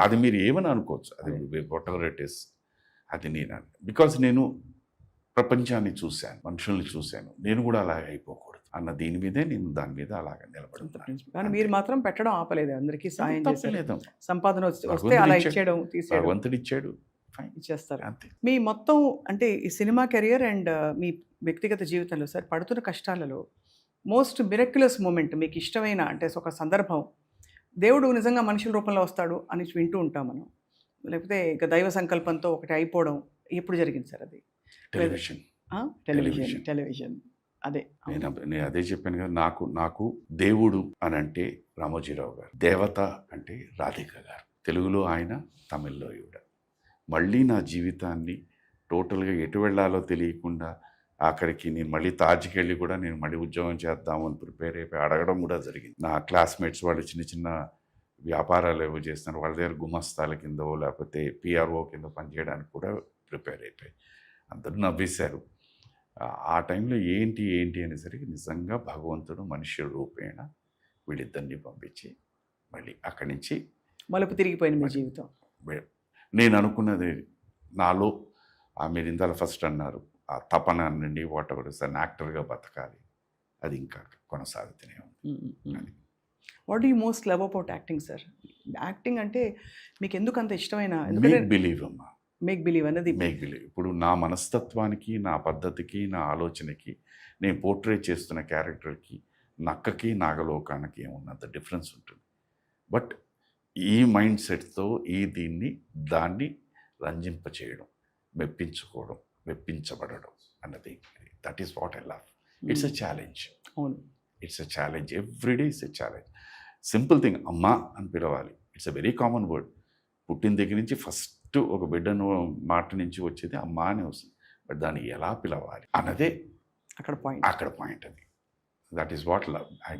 అది మీరు ఏమని అనుకోవచ్చు, అది వాట్ ఎవర్ ఇట్ ఇస్. అది నేను బికాజ్ నేను ప్రపంచాన్ని చూశాను, మనుషుల్ని చూశాను, నేను కూడా అలాగే అయిపోకూడదు అన్న దీని మీదే నేను దాని మీద అలాగే నిలబడుతున్నాను. కానీ మీరు మాత్రం పెట్టడం ఆపలేదు, అందరికీ సాయం చేసేలేదు. సంపాదన వస్తే అలా ఇచ్చేయడం, భగవంతుడు ఇచ్చాడు, ఇచ్చేస్తారు అంతే. మీ మొత్తం అంటే ఈ సినిమా కెరియర్ అండ్ మీ వ్యక్తిగత జీవితంలో సార్ పడుతున్న కష్టాలలో మోస్ట్ మిరక్యులస్ మూమెంట్ మీకు ఇష్టమైన అంటే ఒక సందర్భం, దేవుడు నిజంగా మనుషుల రూపంలో వస్తాడు అని వింటూ ఉంటాం మనం, లేకపోతే ఇక దైవ సంకల్పంతో ఒకటి అయిపోవడం, ఎప్పుడు జరిగింది సార్ అది? టెలివిజన్. టెలివిజన్ అదే నేను అదే చెప్పాను కదా, నాకు దేవుడు అని అంటే రామోజీరావు గారు, దేవత అంటే రాధిక గారు. తెలుగులో ఆయన, తమిళ్లో ఈవిడ. మళ్ళీ నా జీవితాన్ని టోటల్గా ఎటు వెళ్ళాలో తెలియకుండా ఆఖరికి నేను మళ్ళీ తాజ్కి వెళ్ళి కూడా నేను మళ్ళీ ఉద్యోగం చేద్దామని ప్రిపేర్ అయిపోయి అడగడం కూడా జరిగింది. నా క్లాస్మేట్స్ వాళ్ళు చిన్న చిన్న వ్యాపారాలు ఏవో చేస్తున్నారు, వాళ్ళ దగ్గర గుమస్తాల కిందో లేకపోతే పిఆర్ఓ కింద పనిచేయడానికి కూడా ప్రిపేర్ అయిపోయి అందరూ నవ్వేశారు. ఆ టైంలో ఏంటి అనేసరికి నిజంగా భగవంతుడు మనుష్య రూపేణ వీళ్ళిద్దరిని పంపించి మళ్ళీ అక్కడి నుంచి మలుపు తిరిగిపోయింది మీ జీవితం. నేను అనుకున్నది నాలో మీరు ఇందాక ఫస్ట్ అన్నారు ఆ తపన నుండి వాట్ ఎవర్ ఇస్ అన్ యాక్టర్గా బతకాలి, అది ఇంకా కొనసాగుతూనే ఉంది. What do you most love about acting sir? Acting అంటే మీకు ఎందుకు అంత ఇష్టమైన? మేక్ బిలీవ్ అమ్మా. మేక్ బిలీవ్ అన్నది మేక్ బిలీవ్. ఇప్పుడు నా మనస్తత్వానికి, నా పద్ధతికి, నా ఆలోచనకి, నేను పోర్ట్రేట్ చేస్తున్న క్యారెక్టర్కి, నక్కకి నాగలోకానికి ఏమున్నంత డిఫరెన్స్ ఉంటుంది. బట్ ఈ మైండ్ సెట్తో దాన్ని రంజింపచేయడం, మెప్పించుకోవడం, మెప్పించబడడం అన్నది, that is what I love. It's a challenge. It's a challenge. Everyday it's a challenge. Simple thing, అమ్మా అని పిలవాలి. It's a very common word. పుట్టిన దగ్గర నుంచి ఫస్ట్ ఒక బిడ్డను మాట నుంచి వచ్చేది అమ్మా అని వస్తుంది. బట్ దాన్ని ఎలా పిలవాలి అన్నదే అక్కడ పాయింట్. అది that is what love. I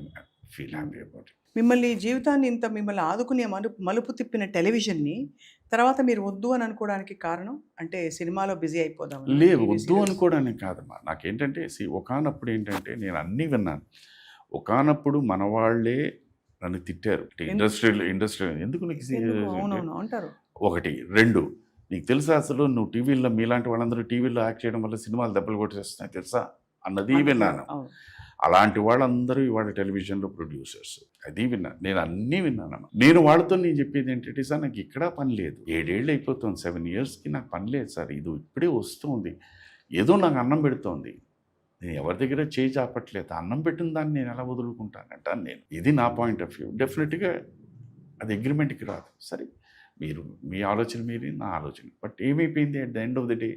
feel happy about it. మిమ్మల్ని జీవితాన్ని మిమ్మల్ని ఆదుకునే మలుపు తిప్పిన టెలివిజన్ని తర్వాత మీరు వద్దు అని అనుకోవడానికి కారణం అంటే సినిమాలో బిజీ అయిపోదాం? లేదు, వద్దు అనుకోవడానికి కాదమ్మా. నాకేంటంటే ఒకానప్పుడు ఏంటంటే నేను అన్నీ విన్నాను. ఒకానప్పుడు మన వాళ్ళే నన్ను తిట్టారు. ఇండస్ట్రీ ఎందుకు నీకు అంటారు. ఒకటి, రెండు, నీకు తెలుసా అసలు నువ్వు టీవీలో మీలాంటి వాళ్ళందరూ టీవీలో యాక్ట్ చేయడం వల్ల సినిమాలు దెబ్బలు కొట్టేస్తున్నాయి తెలుసా అన్నది విన్నాను. అలాంటి వాళ్ళందరూ ఇవాళ టెలివిజన్లో ప్రొడ్యూసర్స్, అది విన్నాను. నేను అన్నీ విన్నాను. నేను వాళ్ళతో నేను చెప్పేది ఏంటంటే సార్ నాకు ఇక్కడ పని లేదు, 7 ఏళ్ళు అయిపోతుంది, 7 yearsకి నాకు పని లేదు సార్, ఇది ఇప్పుడే వస్తుంది, ఏదో నాకు అన్నం పెడుతోంది, నేను ఎవరి దగ్గర చేయి చాపట్లేదు, అన్నం పెట్టిన దాన్ని నేను ఎలా వదులుకుంటానంటాను నేను. ఇది నా పాయింట్ ఆఫ్ వ్యూ. డెఫినెట్గా అది అగ్రిమెంట్కి రాదు. సరే, మీరు మీ ఆలోచన మీది, నా ఆలోచన. బట్ ఏమైపోయింది at the end of the day,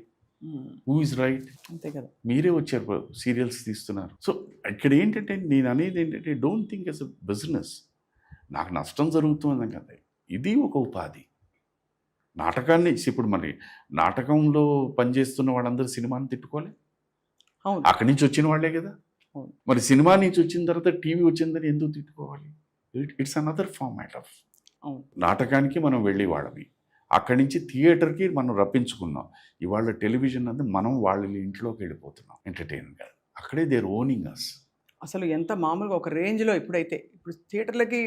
who is right? అంతే కదా. మీరే వచ్చారు, సీరియల్స్ తీస్తున్నారు. సో ఇక్కడ ఏంటంటే నేను అనేది ఏంటంటే don't think is a business. నాకు నష్టం జరుగుతుంది కదా, ఇది ఒక ఉపాధి. నాటకాన్ని ఇప్పుడు మరి నాటకంలో పనిచేస్తున్న వాళ్ళందరూ సినిమాని తిట్టుకోలే, అక్కడి నుంచి వచ్చిన వాళ్ళే కదా. మరి సినిమా నుంచి వచ్చిన తర్వాత టీవీ వచ్చిందని ఎందుకు తిట్టుకోవాలి? It's another format of. నాటకానికి మనం వెళ్ళి వాళ్ళవి, అక్కడి నుంచి థియేటర్కి మనం రప్పించుకున్నాం. ఇవాళ టెలివిజన్ అనేది మనం వాళ్ళ ఇంట్లోకి వెళ్ళిపోతున్నాం ఎంటర్టైన్గా. అక్కడే దేర్ ఓనింగ్ అస్. అసలు ఎంత మామూలుగా ఒక రేంజ్లో ఇప్పుడు థియేటర్లకి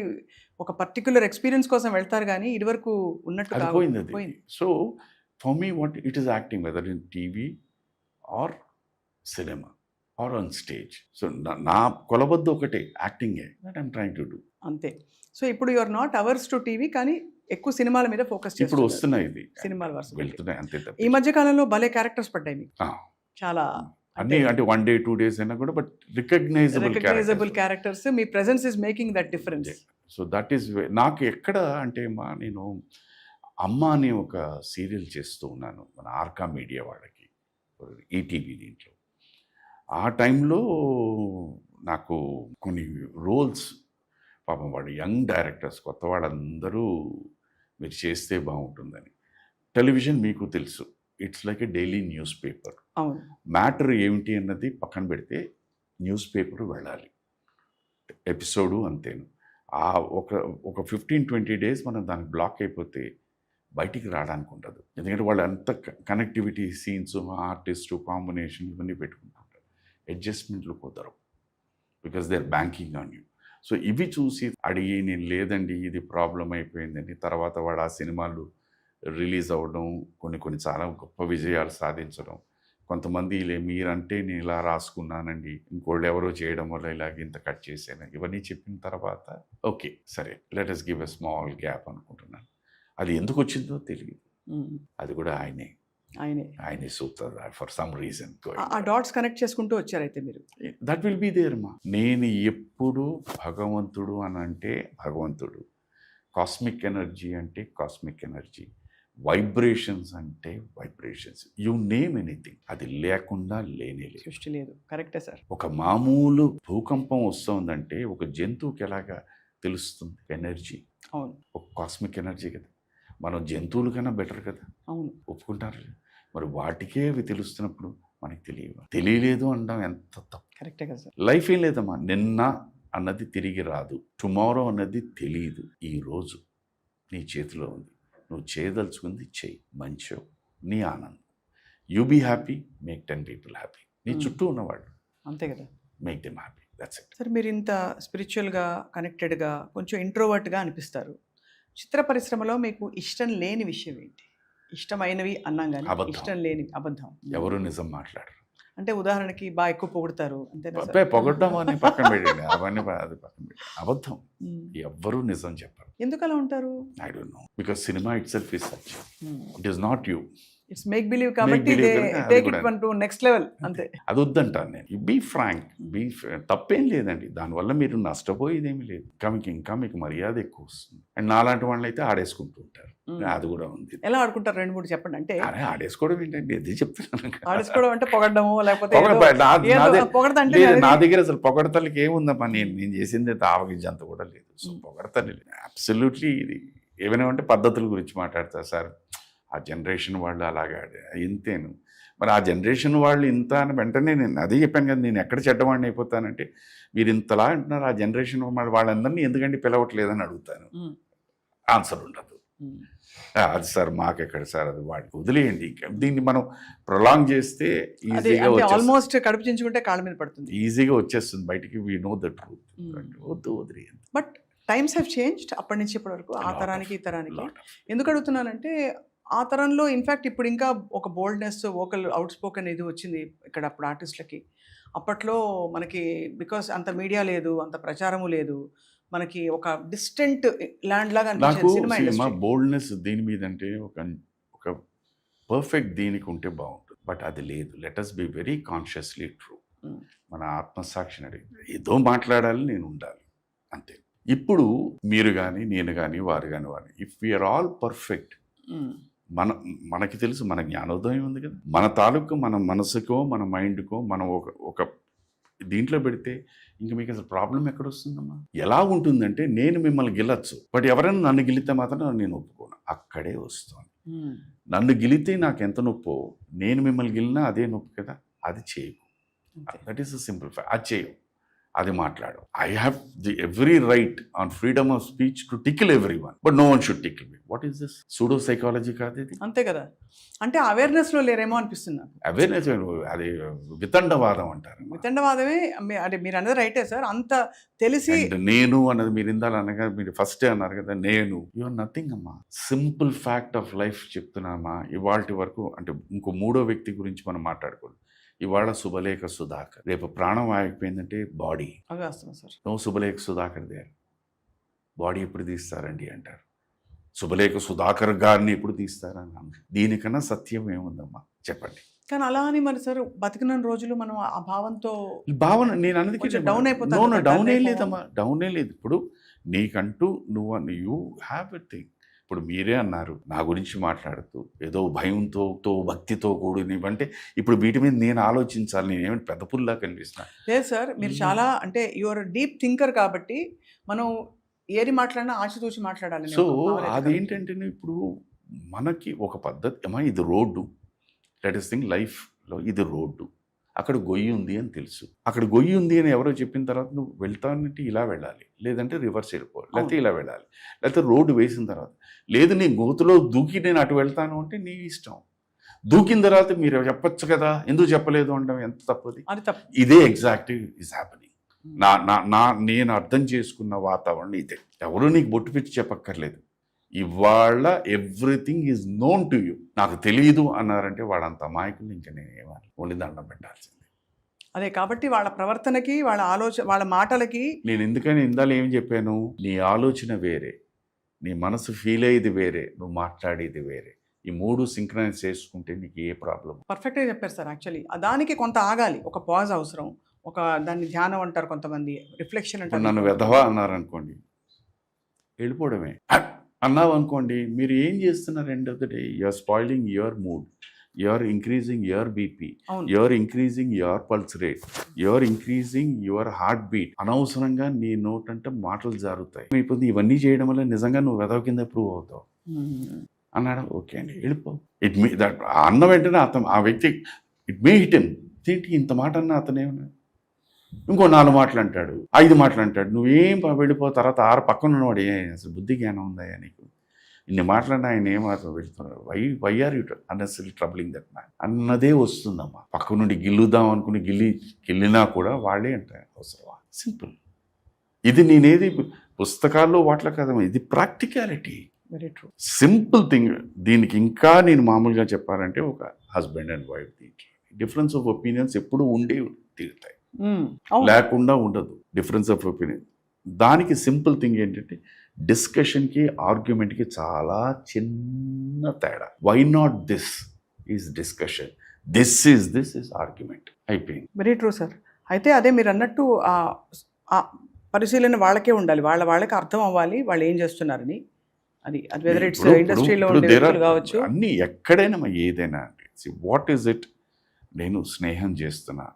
ఒక పర్టికులర్ ఎక్స్పీరియన్స్ కోసం వెళ్తారు కానీ ఇదివరకు ఉన్నట్టు పోయింది అది. So for me what it is acting, whether in TV or cinema or on stage. So నా కొలబద్దు ఒకటే, యాక్టింగే, that I'm trying to do. అంతే. సో ఇప్పుడు you are not ours to TV, కానీ ఎక్కువ సినిమాల మీద ఫోకస్ చేస్తున్నారు. ఇప్పుడు వస్తున్నాయి, ఇది సినిమాల వరుస వెళ్తున్నాయి అంతే. ఈ మధ్య కాలంలో భలే క్యారెక్టర్స్ పడ్డాయి మీకు చాలా, అన్ని అంటే 1 day 2 days అయినా కూడా, but recognisable characters. Me presence is making that difference. So that is నాకు ఎక్కడ అంటే నేను అమ్మ అనే ఒక సీరియల్ చేస్తూ ఉన్నాను మన ఆర్కా మీడియా వాళ్ళకి, ఈటీవీ దీంట్లో. ఆ టైంలో నాకు కొన్ని రోల్స్, పాపం వాళ్ళు యంగ్ డైరెక్టర్స్, కొత్త వాళ్ళందరూ మీరు చేస్తే బాగుంటుందని. టెలివిజన్ మీకు తెలుసు, it's like A daily news paper. Matter ఏమిటి అన్నది పక్కన పెడితే న్యూస్ పేపర్ వెళ్ళాలి, ఎపిసోడు అంతేను. ఆ ఒక 15-20 days మనం దానికి బ్లాక్ అయిపోతే బయటికి రావడానికి ఉండదు. ఎందుకంటే వాళ్ళు అంత కనెక్టివిటీ, సీన్స్, ఆర్టిస్టు కాంబినేషన్ ఇవన్నీ పెట్టుకుంటుంటారు. అడ్జస్ట్మెంట్లు కుదరవు, because they are banking on you. So ఇవి చూసి అడిగి నేను లేదండి ఇది ప్రాబ్లం అయిపోయిందండి, తర్వాత వాడు ఆ సినిమాలు రిలీజ్ అవ్వడం, కొన్ని చాలా గొప్ప విజయాలు సాధించడం, కొంతమంది మీరంటే నేను ఇలా రాసుకున్నానండి, ఇంకోళ్ళు ఎవరో చేయడం వల్ల ఇలాగ ఇంత కట్ చేశాను, ఇవన్నీ చెప్పిన తర్వాత ఓకే సరే let us give a small gap అనుకుంటున్నాను. అది ఎందుకు వచ్చిందో తెలియదు, అది కూడా ఆయనే ఆయనే సూపర్ ఫర్ సమ్ రీజన్ ఆ డాట్స్ కనెక్ట్ చేసుకుంటూ వచ్చారైతే మీరు. దట్ విల్ బీ దేర్ మా. నేను ఎప్పుడు భగవంతుడు అని అంటే భగవంతుడు, కాస్మిక్ ఎనర్జీ అంటే కాస్మిక్ ఎనర్జీ, వైబ్రేషన్స్ అంటే వైబ్రేషన్స్, యు నేమ్ ఎనీథింగ్, అది లేకుండా లేనే లేదు. సృష్టి లేదు. కరెక్టే సార్. ఒక మామూలు భూకంపం వస్తుందంటే ఒక జంతువుకి ఎలాగా తెలుస్తుంది ఎనర్జీ? అవును. ఒక కాస్మిక్ ఎనర్జీ కదా. మనం జంతువుల కన్నా బెటర్ కదా. అవును. ఒప్పుకుంటారు. మరి వాటికే అవి తెలుస్తున్నప్పుడు మనకి తెలియలేదు అనడం ఎంత తప్పు. కరెక్టే కదా సార్. లైఫ్ ఏం లేదమ్మా, నిన్న అన్నది తిరిగి రాదు, టుమారో అన్నది తెలియదు, ఈరోజు నీ చేతిలో ఉంది, నువ్వు చేయదలుచుకుంది చెయ్యి, మంచో నీ ఆనందం. You be happy, make 10 people happy. నీ చుట్టూ ఉన్నవాళ్ళు అంతే కదా, make them happy, that's it. Sir మీరు ఇంత స్పిరిచువల్గా కనెక్టెడ్గా కొంచెం ఇంట్రోవర్ట్గా అనిపిస్తారు. చిత్ర పరిశ్రమలో మీకు ఇష్టం లేని విషయం ఏంటి? ఇష్టమైనవి అన్నాం కానీ అబద్ధం. ఇష్టం లేని అబద్ధం ఎవరు నిజం మాట్లాడరు. అంటే ఉదాహరణకి బాగా ఎక్కువ పొగుడతారు అంతేనా సార్? పొగడ్డం అని పక్కన పెట్టండి, అవన్నీ అది పక్కన పెట్టి. అబద్ధం. ఎవ్వరూ నిజం చెప్పరు. ఎందుకు అలా ఉంటారు? I don't know, because cinema it self is such, it is not you. It's make believe కాబట్టి believe కనుక అది టేక్ కూడా it one to next level అంతే. అది వద్దంటాను నేను. బీ ఫ్రాంక్, తప్పేం లేదండి, దానివల్ల మీరు నష్టపోయేది ఏమీ లేదు. ఇంకా మీకు మర్యాద ఎక్కువ వస్తుంది. అండ్ నాలాంటి వాళ్ళు అయితే ఆడేసుకుంటూ ఉంటారు, అది కూడా ఉంది. ఎలా ఆడుకుంటారు 2-3 చెప్పండి. అంటే అరే ఆడేసుకోవడం ఏంటండి, అది చెప్తున్నాను. ఆడుకోవడం అంటే పొగడము లేకపోతే పొగడత అంటే లేదు, నా దగ్గర అసలు పొగడతలకి ఏముందమ్మా, నేను చేసింది తావగింజంత కూడా లేదు. సో పొగడతలే లేదు అబ్సల్యూట్లీ. ఇది ఏమైనా అంటే పద్ధతుల గురించి మాట్లాడతారు సార్, ఆ జనరేషన్ వాళ్ళు అలాగా ఇంతేను. మరి ఆ జనరేషన్ వాళ్ళు ఇంత అని వెంటనే నేను అదే చెప్పాను కదా, నేను ఎక్కడ చెడ్డవాడిని అయిపోతానంటే మీరు ఇంతలా అంటున్నారు, ఆ జనరేషన్ వాళ్ళందరినీ ఎందుకంటే పిలవట్లేదని అడుగుతాను, ఆన్సర్ ఉండదు. అది సార్ మాకెక్కడ సార్, అది వాడికి వదిలేయండి. దీన్ని మనం ప్రొలాంగ్ చేస్తే ఈజీగా ఆల్మోస్ట్ కడుపు చించుకుంటే కాళ్ళ మీద పడుతుంది, ఈజీగా వచ్చేస్తుంది బయటికి. We know the truth. వదిలేయండి. బట్ టైమ్స్ హ్యావ్ చేంజ్డ్ అప్పటి నుంచి ఇప్పటి వరకు, ఆ తరానికి ఈ తరానికి. ఎందుకు అడుగుతున్నానంటే ఆ తరంలో ఇన్ఫ్యాక్ట్ ఇప్పుడు ఇంకా ఒక బోల్డ్నెస్, వోకల్ అవుట్ స్పోకెన్ ఇది వచ్చింది ఇక్కడ అప్పుడు ఆర్టిస్టులకి. అప్పట్లో మనకి బికాస్ అంత మీడియా లేదు, అంత ప్రచారము లేదు, మనకి ఒక డిస్టెంట్ ల్యాండ్ లాగా నాకు సినిమా సినిమా బోల్డ్నెస్ దీని మీద అంటే ఒక పర్ఫెక్ట్ దీనికి ఉంటే బాగుంటుంది. బట్ అది లేదు. Let us be very consciously true. మన ఆత్మసాక్షిని అడిగి ఏదో మాట్లాడాలి, నేను ఉండాలి అంతే. ఇప్పుడు మీరు కానీ నేను కానీ వారు కానీ ఇఫ్ వీఆర్ ఆల్ పర్ఫెక్ట్, మనకి తెలుసు, మన జ్ఞానోదయం ఉంది కదా, మన తాలూకు మన మనసుకో మన మైండ్కో మనం ఒక దీంట్లో పెడితే ఇంక మీకు అసలు ప్రాబ్లం ఎక్కడ వస్తుందమ్మా? ఎలా ఉంటుందంటే నేను మిమ్మల్ని గిల్లచ్చు, బట్ ఎవరైనా నన్ను గిలితే మాత్రం నేను ఒప్పుకోను, అక్కడే వస్తుంది. నన్ను గిలితే నాకు ఎంత నొప్పో, నేను మిమ్మల్ని గిలినా అదే నొప్పి కదా, అది చేయకు. That is a simple fact. అది చేయవు, అది మాట్లాడు. I have the every right on freedom of speech to tickle everyone, but no one should tickle me. What is this? Pseudo psychology కాదు ఇది. అంతే కదా. అంటే అవేర్నెస్లో లేరేమో అనిపిస్తుంది నాకు. అవేర్నెస్ అది వితండవాదం అంటారు. వితండవాదమే అంటే మీరు అన్నది రైటే సార్. అంత తెలిసి నేను అన్నది మీరు ఇందాలు అనగా మీరు ఫస్టే అన్నారు కదా, నేను యూఆర్ నథింగ్ అమ్మా. సింపుల్ ఫ్యాక్ట్ ఆఫ్ లైఫ్ చెప్తున్నామా. ఇవాళ వరకు అంటే ఇంకో మూడో వ్యక్తి గురించి మనం మాట్లాడుకోండి. ఇవాళ శుభలేఖ సుధాకర్, రేపు ప్రాణం ఆగిపోయిందంటే బాడీ నో శుభలేఖ సుధాకర్ దే. బాడీ ఎప్పుడు తీస్తారండి అంటారు. శుభలేఖ సుధాకర్ గారిని ఎప్పుడు తీస్తారని అన్నారు. దీనికన్నా సత్యం ఏముందమ్మా చెప్పండి. కానీ అలా అని మరి సార్ బతికిన రోజులు మనం ఆ భావంతో భావన నేను అన్నది డౌన్ అయిపోతాను. డౌన్ ఏం లేదమ్మా, డౌన్ ఏం లేదు. ఇప్పుడు నీకంటూ యూ హ్యావ్ ఎ థింగ్. ఇప్పుడు మీరే అన్నారు నా గురించి మాట్లాడుతూ ఏదో భయంతో భక్తితో కూడినవంటే ఇప్పుడు వీటి మీద నేను ఆలోచించాలి, నేను ఏమిటి పెద్ద పుల్లా కనిపిస్తున్నా? లేదు సార్, మీరు చాలా అంటే యువర్ డీప్ థింకర్ కాబట్టి మనం ఏది మాట్లాడినా ఆచితూచి మాట్లాడాలి. సో అదేంటంటే ఇప్పుడు మనకి ఒక పద్ధతి అమ్మా, ఇది రోడ్డు. లెట్ us థింక్ లైఫ్లో ఇది రోడ్డు, అక్కడ గొయ్యి ఉంది అని తెలుసు. అక్కడ గొయ్యి ఉంది అని ఎవరో చెప్పిన తర్వాత నువ్వు వెళ్తానంటే ఇలా వెళ్ళాలి, లేదంటే రివర్స్ వెళ్ళిపోవాలి, లేకపోతే ఇలా వెళ్ళాలి, లేకపోతే రోడ్డు వేసిన తర్వాత లేదు నీ గోతులో దూకి నేను అటు వెళ్తాను అంటే నీ ఇష్టం. దూకిన తర్వాత మీరు చెప్పచ్చు కదా, ఎందుకు చెప్పలేదు అంటే ఎంత తప్పది. ఇదే ఎగ్జాక్ట్ ఈజ్ హ్యాపెనింగ్. నేను అర్థం చేసుకున్న వాతావరణం ఇదే. ఎవరు నీకు బొట్టు పెట్టి చెప్పక్కర్లేదు. ఇవాళ everything is known to you. నాకు తెలియదు అన్నారంటే వాళ్ళంత అమాయకులు ఇంకా నేను ఏమని ఓన్లీ దండం పెట్టాల్సిందే. అదే కాబట్టి వాళ్ళ ప్రవర్తనకి వాళ్ళ ఆలోచన వాళ్ళ మాటలకి నేను ఎందుకని ఇందాలు ఏం చెప్పాను, నీ ఆలోచన వేరే, నీ మనసు ఫీల్ అయ్యేది వేరే, నువ్వు మాట్లాడేది వేరే. ఈ 3 సింక్రనైజ్ చేసుకుంటే నీకు ఏ ప్రాబ్లం. పర్ఫెక్ట్గా చెప్పారు సార్. యాక్చువల్లీ దానికి కొంత ఆగాలి, ఒక పాజ్ అవసరం, ఒక దాన్ని ధ్యానం అంటారు కొంతమంది, రిఫ్లెక్షన్ ఇప్పుడు అంటారు. నన్ను వెధవా అన్నారనుకోండి, వెళ్ళిపోవడమే. అన్నావు అనుకోండి, మీరు ఏం చేస్తున్నారు? End of the day you're spoiling your mood, you're increasing your BP, అవును. You're increasing your pulse rate, you're increasing your heart beat. అనవసరంగా నీ నోటంటే మాటలు జారుతాయి. ఇప్పుడు ఇవన్నీ చేయడం వల్ల నిజంగా నువ్వు వెధవ కింద ప్రూవ్ అవుతావు అన్నాడు. ఓకే అండి, వెళ్ళిపో. ఇట్ మీ దట్ అన్న వెంటనే అతను ఆ వ్యక్తి ఇట్ మే హిట్ హిమ్. ఏంటి ఇంత మాట అన్నా అతనేమన్నా ఇంకో 4 మాటలు అంటాడు, 5 మాటలు అంటాడు. నువ్వేం వెళ్ళిపో. తర్వాత 6 పక్కన ఉన్నవాడు అసలు బుద్ధి జ్ఞానం ఉందా నీకు? ఇన్ని మాటలన్నా ఆయన ఏమాత్రం వెళ్తున్నారు. Why are you unnecessary troubling that man అన్నదే వస్తుందమ్మా. పక్క నుండి గిల్లుదాం అనుకుని గిల్లినా కూడా వాళ్ళే అంటారు అవసరమా? సింపుల్. ఇది నేనేది పుస్తకాల్లో వాటిలో కదమ్మా, ఇది practicality. Very true. Simple thing. దీనికి ఇంకా నేను మామూలుగా చెప్పాలంటే ఒక హస్బెండ్ అండ్ వైఫ్ దీంట్లో డిఫరెన్స్ ఆఫ్ ఒపీనియన్స్ ఎప్పుడు ఉండే తీరుతాయి, లేకుండా ఉండదు డిఫరెన్స్ ఆఫ్ ఒపీనియన్. దానికి సింపుల్ థింగ్ ఏంటంటే డిస్కషన్కి ఆర్గ్యుమెంట్కి చాలా చిన్న తేడా. Why not this is discussion, this is argument. అయిపోయింది. Very true sir. అయితే అదే మీరు అన్నట్టు ఆ పరిశీలన వాళ్ళకే ఉండాలి, వాళ్ళకి అర్థం అవ్వాలి వాళ్ళు ఏం చేస్తున్నారని. అది వెదర్ ఇట్స్ ఇండస్ట్రీలో ఉండే వ్యక్తులు కావచ్చు, అన్నీ ఎక్కడైనా ఏదైనా అండి. What is it? నేను స్నేహం చేస్తున్నా,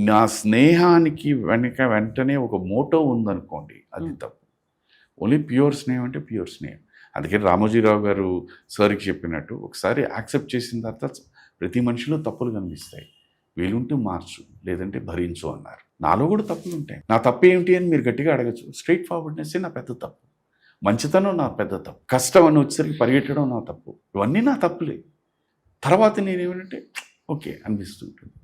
నా స్నేహానికి వెంటనే ఒక మోటో ఉందనుకోండి, అది తప్పు. ఓన్లీ ప్యూర్ స్నేహం అంటే ప్యూర్ స్నేహం. అందుకే రామోజీరావు గారు సార్కి చెప్పినట్టు ఒకసారి యాక్సెప్ట్ చేసిన తర్వాత ప్రతి మనిషిలో తప్పులు కనిపిస్తాయి, వీలుంటే మార్చు లేదంటే భరించు అన్నారు. నాలో కూడా తప్పులు ఉంటాయి. నా తప్పు ఏమిటి అని మీరు గట్టిగా అడగచ్చు. స్ట్రైట్ ఫార్వర్డ్నెస్ నా పెద్ద తప్పు, మంచితనం నా పెద్ద తప్పు, కష్టం అని వచ్చేసరికి పరిగెట్టడం నా తప్పు, ఇవన్నీ నా తప్పులే. తర్వాత నేనేమంటే ఓకే అనిపిస్తుంటుంది.